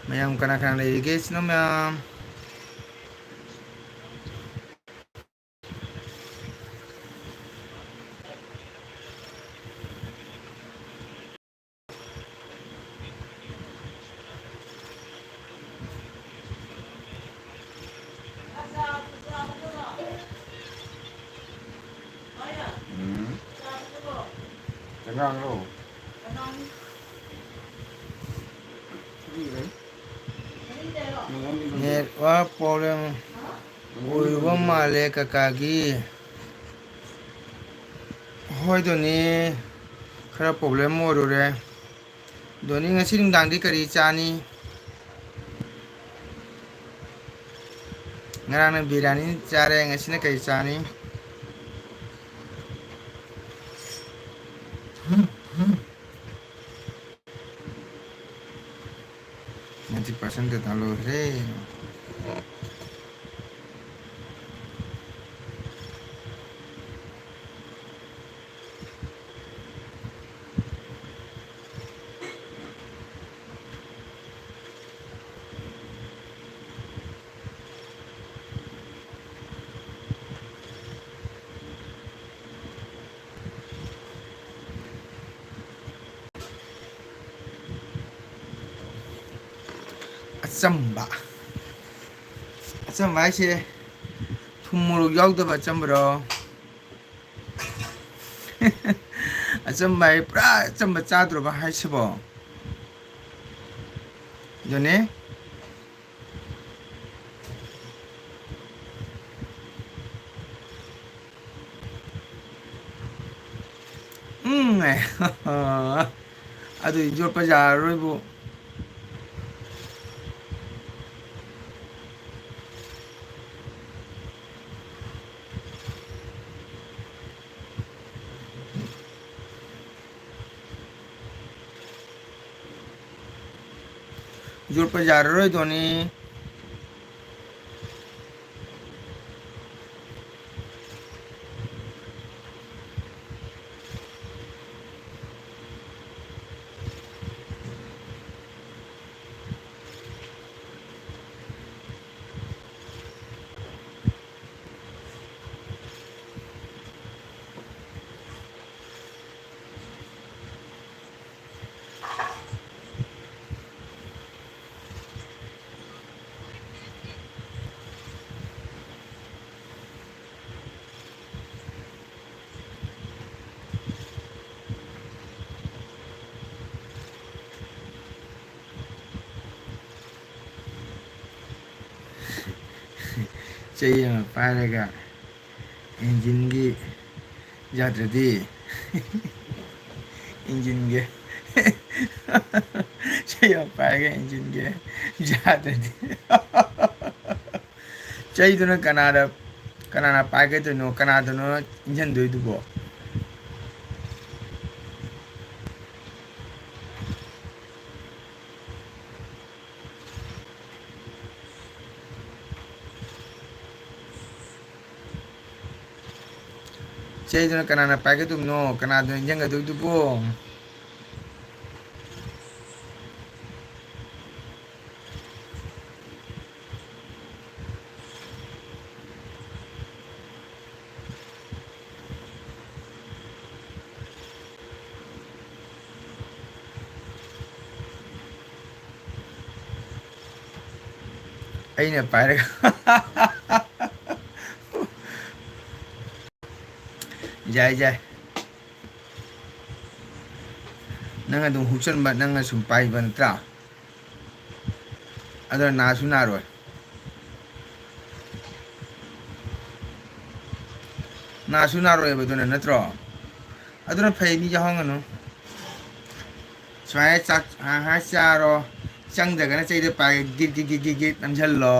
ꯃꯌꯥꯝ ꯀꯅꯥ ꯀꯅꯥ ꯂꯩꯔꯤꯒꯦ ꯁꯤꯅꯣ ꯃꯌꯥꯝ Jangan lo. ꯅꯦꯠꯋꯥꯔꯛ ꯄ꯭ꯔꯣꯕ꯭ꯂꯦꯝ ꯑꯣꯏꯔꯨꯕ ꯃꯥꯜꯂꯦ ꯀꯀꯥꯒꯤ ꯍꯣꯏ ꯗꯣꯅꯤ ꯈꯔ ꯄ꯭ꯔꯣꯕ꯭ꯂꯦꯝ ꯑꯣꯏꯔꯨꯔꯦ ꯗꯣꯅꯤ ꯉꯁꯤ ꯅꯨꯡꯗꯥꯡꯗꯤ ꯀꯔꯤ ꯆꯥꯅꯤ ꯉꯔꯥꯡꯅ ꯕꯤꯔꯌꯥꯅꯤ ꯆꯥꯔꯦ ꯉꯁꯤꯅ ꯀꯔꯤ ꯆꯥꯅꯤ 90% ꯗꯇꯥ ꯂꯣꯏꯈ꯭ꯔꯦ ꯑꯆꯝꯕ ꯍꯥꯏꯁꯦ ꯊꯨꯝ ꯃꯣꯔꯣꯛ ꯌꯥꯎꯗꯕ ꯑꯆꯝꯕꯔꯣ ꯑꯆꯝꯕ ꯍꯥꯏ ꯄꯨꯔꯥ ꯑꯆꯝꯕ ꯆꯥꯗ꯭ꯔꯣꯕ ꯍꯥꯏꯁꯤꯕꯣ ꯌꯣꯅꯤ ꯑꯗꯨ ꯌꯣꯠꯄ ꯌꯥꯔꯔꯣꯏꯕꯨ ꯌꯣꯠꯄ ꯌꯥꯔꯔꯣꯏ ꯗꯣꯅꯤ ꯆꯩ ꯑꯃ ꯄꯥꯏꯔꯒ ꯏꯟꯖꯤꯟꯒꯤ ꯌꯥꯗ꯭ꯔꯗꯤ ꯏꯟꯖꯤꯟꯒꯤ ꯆꯩ ꯑꯃ ꯄꯥꯏꯔꯒ ꯏꯟꯖꯤꯟꯒꯤ ꯌꯥꯗ꯭ꯔꯗꯤ ꯆꯩꯗꯨꯅ ꯀꯅꯥꯅ ꯄꯥꯏꯒꯗꯣꯏꯅꯣ ꯀꯅꯥꯗꯅꯣ ꯏꯟꯖꯟꯗꯣꯏꯗꯨꯕꯣ ꯆꯩꯗꯨꯅ ꯀꯅꯥꯅ ꯄꯥꯏꯒꯗꯣꯏꯅꯣ ꯀꯅꯥꯗꯅꯣ ꯏꯟꯖꯟꯒꯗꯣꯏꯗꯨꯕꯣ ꯑꯩꯅ ꯄꯥꯏꯔꯒ ꯌꯥꯏ ꯅꯪ ꯑꯗꯨꯝ ꯍꯨꯛꯆꯟꯕ ꯅꯪꯅ ꯁꯨꯝ ꯄꯥꯏꯕ ꯅꯠꯇ꯭ꯔꯥ ꯑꯗꯨꯅ ꯅꯥꯁꯨ ꯅꯥꯔꯣꯏ ꯅꯥꯁꯨ ꯅꯥꯔꯣꯏꯕ ꯑꯗꯨꯅ ꯅꯠꯇ꯭ꯔꯣ ꯑꯗꯨꯅ ꯐꯩ ꯃꯤ ꯌꯥꯎꯍꯟꯒꯅꯨ ꯁꯨꯃꯥꯏꯅ ꯆꯥꯛ ꯉꯥꯏꯍꯥꯛ ꯆꯥꯔꯣ ꯆꯪꯗ꯭ꯔꯒꯅ ꯆꯩꯗꯣ ꯄꯥꯏ ꯒꯤꯠ ꯒꯤꯠ ꯒꯤꯠ ꯒꯤꯠ ꯒꯤꯠ ꯅꯝꯁꯤꯜꯂꯣ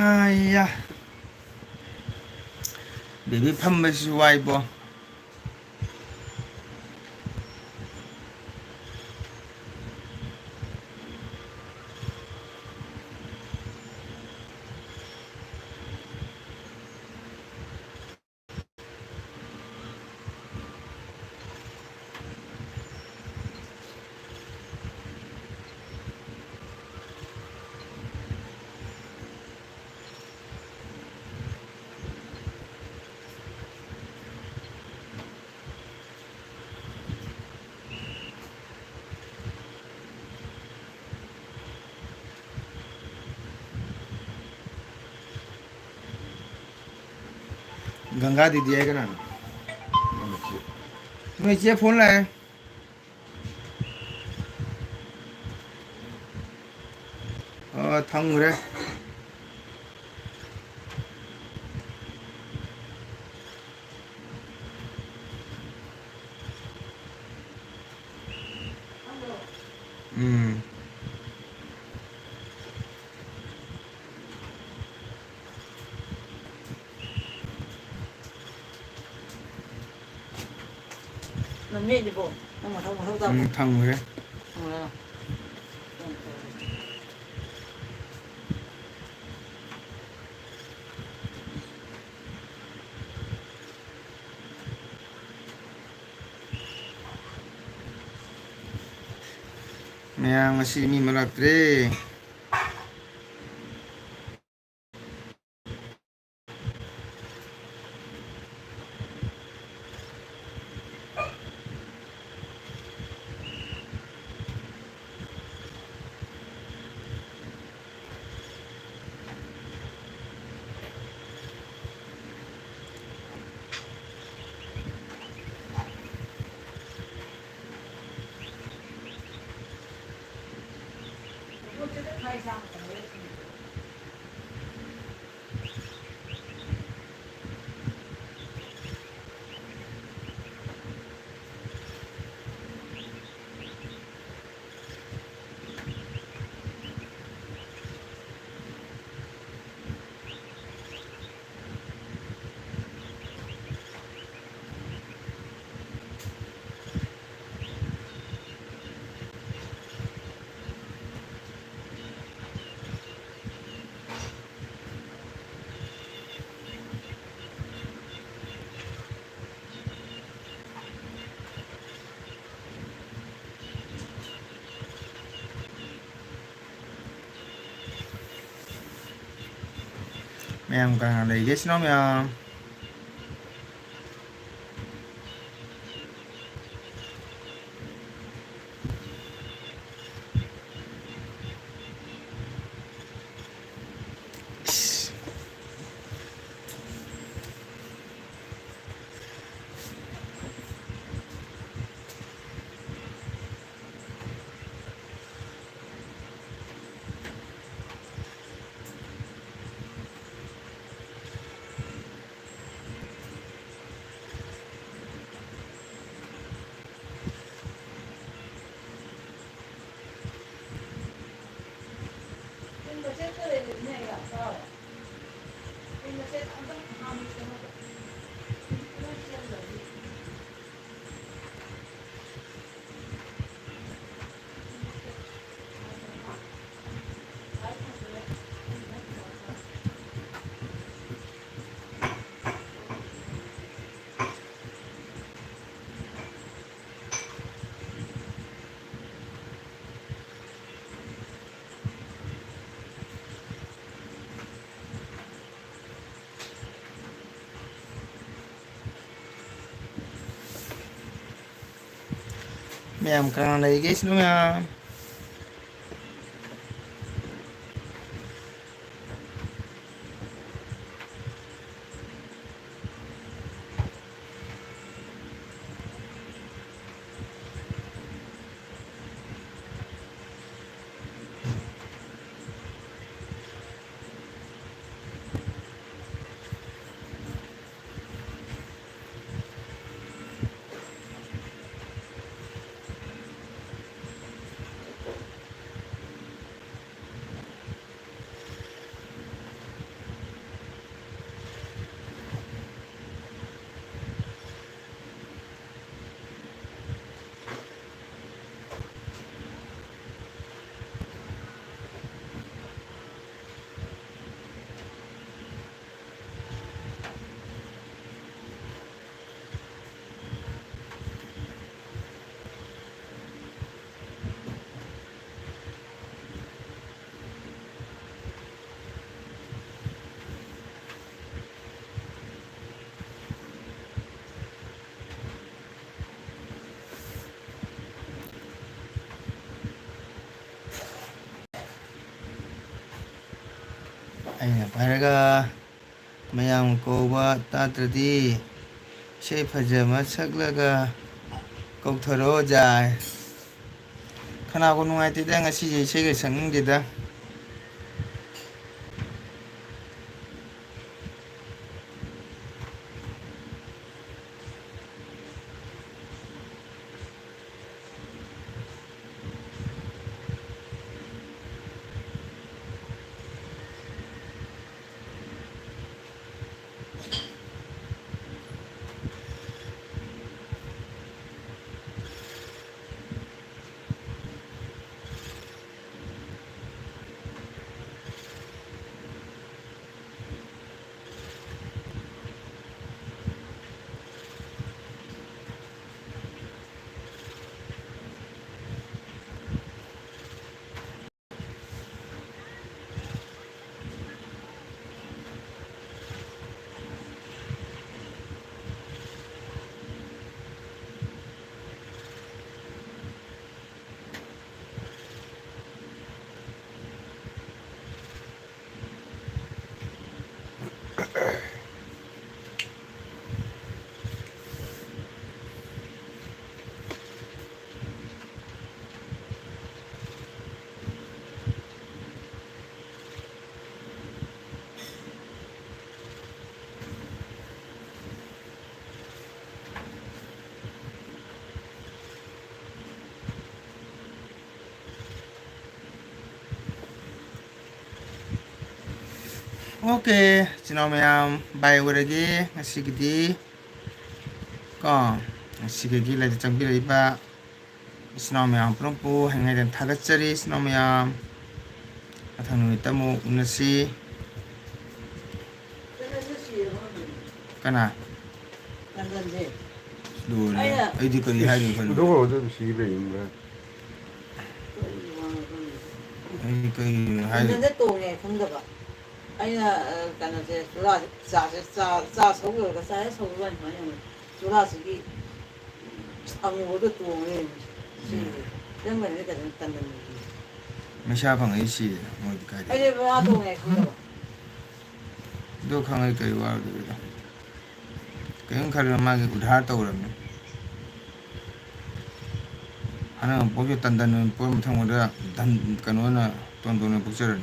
ꯑꯩꯌꯥ ꯕꯦꯕꯤ ꯐꯝꯕꯁꯤꯁꯨ ꯋꯥꯏꯕꯣ गंगा दीदी है क्या नीचे फोन लाए थंगरे 너 매니고 엄마 하고 थंगरे मैं masih mi malaktre ꯃꯌꯥꯝ ꯀꯅꯥ ꯂꯩꯒꯦ ꯁꯤꯅꯣ ꯃꯌꯥꯝ mẹ càng lấy cái nữa nha anh phải ra mayam ꯀꯧꯕ ꯇꯥꯗ꯭ꯔꯗꯤ ꯏꯁꯩ ꯐꯖꯕ ꯁꯛꯂꯒ ꯀꯧꯊꯔꯣ ꯖꯥꯏ ꯈꯅꯥꯎꯒ ꯅꯨꯡꯉꯥꯏꯇꯦꯗ ꯉꯁꯤꯁꯦ ꯏꯁꯩꯒ ꯁꯛꯅꯤꯡꯗꯦꯗ 오케이 지나면 바이오르기 시기디 거 시기기 레드 정비리바 지나면 프롬포 행해된 타겟자리 지나면 아타누 이따모 운나시 까나 난간지 놀 아니야. 어디 거리 하는 건 누가 어제 시집에 있는 거야? 어디 거리 하는 근데 또 오네 공다가 아니나 간나제 졸라 자 서울가 싸야 서울가 뭐냐 졸라스기 아무것도 또 오네 그런 거 내가 좀 딴다 မရှားဖန်လေးရှိတယ်ဟိုဒီက 아니 뭐 아동에 그거 ဒုက္ခငယ်ကြွားလို့ကင်းခရမကဥဒါတော့ရမယ်하나 보여 단단한 보면 통으로 단 간원아 돈돈을 붙여라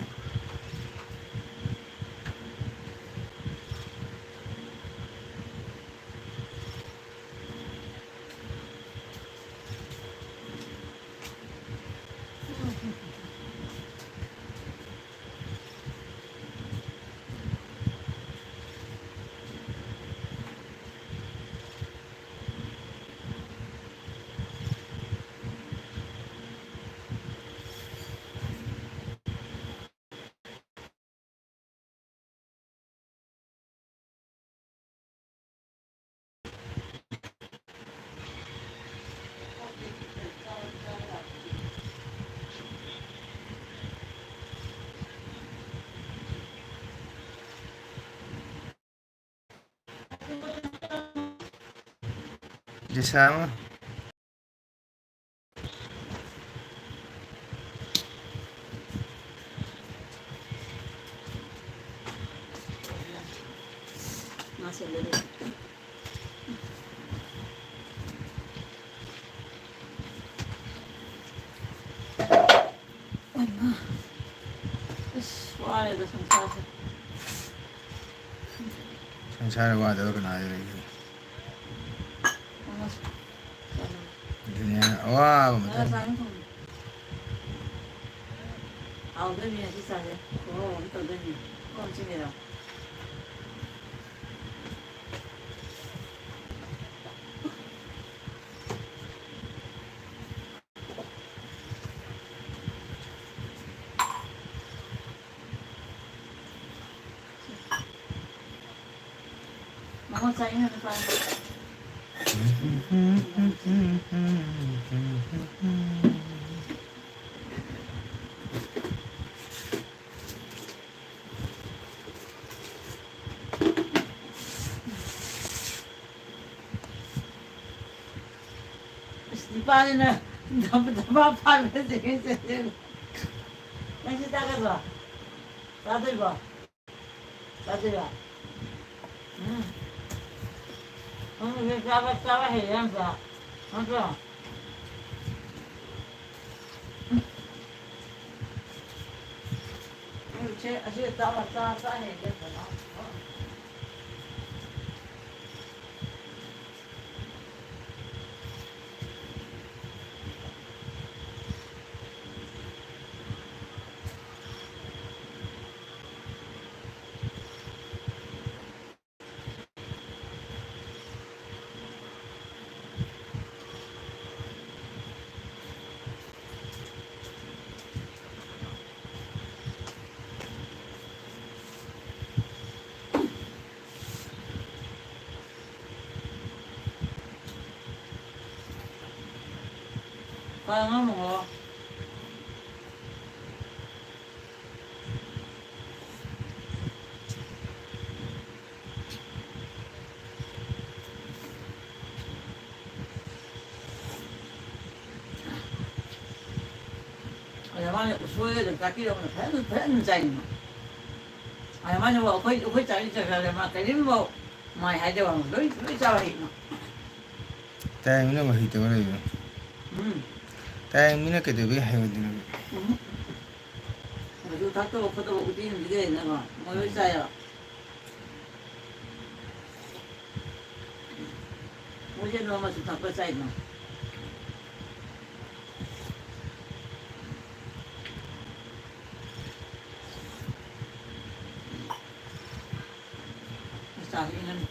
이제 사마 마실래 엄마 와야도 성사하자 상차를 와도 그나야 돼 그냥 와 내가 사는 거 아우 너미야 비싸지 그거 또 너미 껌집이라 먹어 짜이면 봐 이번에는 너무 아파하면 되겠어. 다시 따가봐. 따들봐. 따들봐. 왜 짜봐 해, 양사. 맞아. 아직 짜봐 해, 됐어. 과연 먹어. 만약 소외를 갖기려면 배는 짜이나. 만약 뭐 거의 짜이 저가려면 그림 뭐 많이 하죠. 너희 짜이나. टाइम में हित वाला है टाइम में कितने भी है दिन में 그 닭도 먹고도 먹고 뛰는 게 있는 거. 뭐 짜요. 어제 넘어서 닭도 짜이나. 자, 이는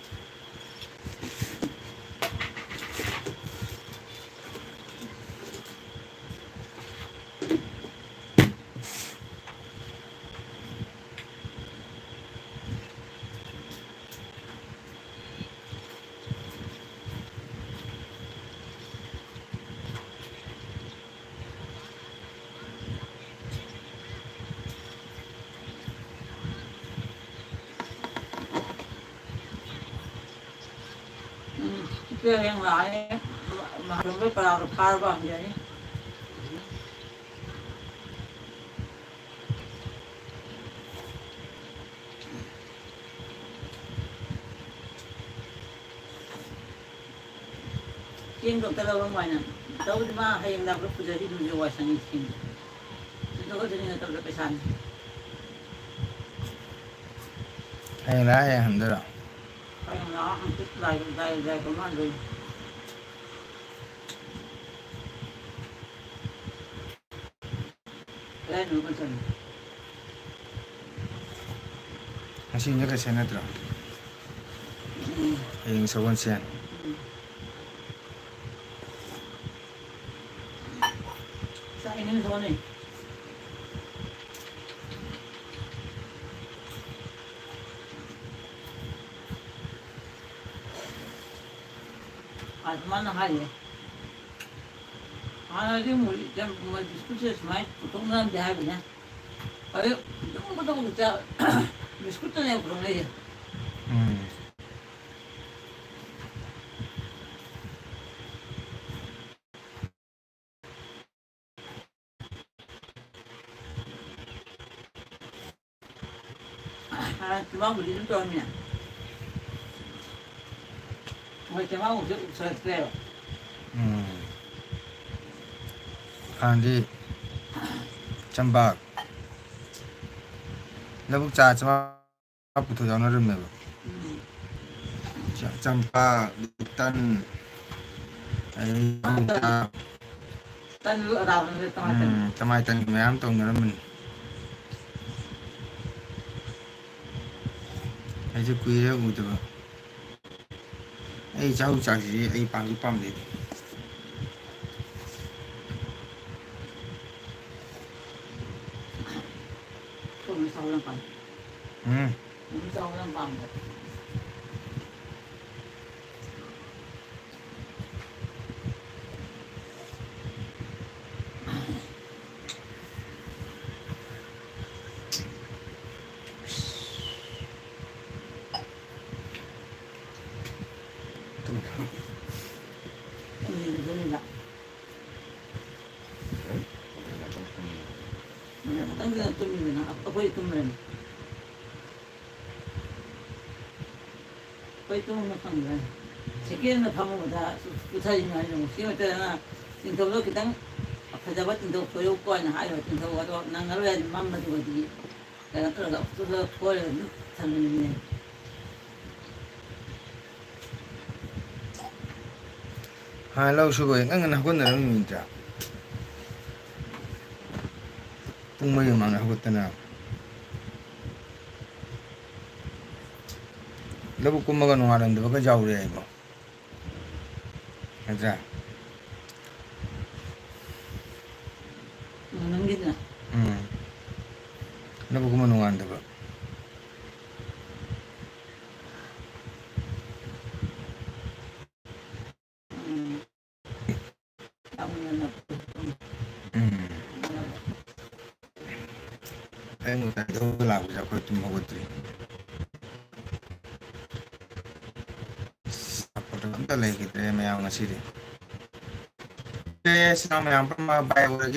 그냥 나에 그런 걸 바로 바로 안 되니. 킹도 따라온 거는 더우지 마 하영 나고 부자리 좀 좋아하시는 킹. 저거 드리는 또 그렇게 산. hay lá hay hầm đó rồi 하영 나 한국 나이 그만 좀. 그래 누구 좀. xin cho cái xe nữa rồi hình số con xe 쌓이는 손에. 아줌마는 할래. 지금 우리 뭐 디스쿠트에서 많이 보통 사람들 하거든. 아유, 너무도 진짜 디스쿠트 내고 그런 거지. ừ. 주방 우리는 좀이야. 뭐 주방 우리 그래요. ừ. đi chăm bạc nó bức trà chăm bạc của thủ nó rừng này chăm bạc tân ấy bức trà 딴 거, 나오는 거 딴. tầm ai tân mấy am tông nữa mình ấy chứ quý đấy cũng được ấy cháu chả gì ấy bám đi 좀 싸우는 밤. ừ. 싸우는 밤. 눈이다. 당근은 뜸이구나. 아빠 거의 뜸이네. 거의 뜸은 못한 거야. 새끼는 밥 먹어다 부사지는 하려고. 지금 때나 진짜로 그냥 가져봐 진짜 보여고 하냐 하여 진짜 가도 난가로 해야지 맘만 주거지. 내가 들어가 없어서 버려 잡는네. hai lâu suy nghĩ ngân học quân là mình chả tung mây mà học quân nào lâu cũng mà còn hòa lần được cái giàu này mà thật ra 넘기나. lâu cũng mà hòa được em người ta đâu làm sao có tụi học tụi apa tu kita lagi kita yang ngasih dia. Okay, senang yang pernah bayar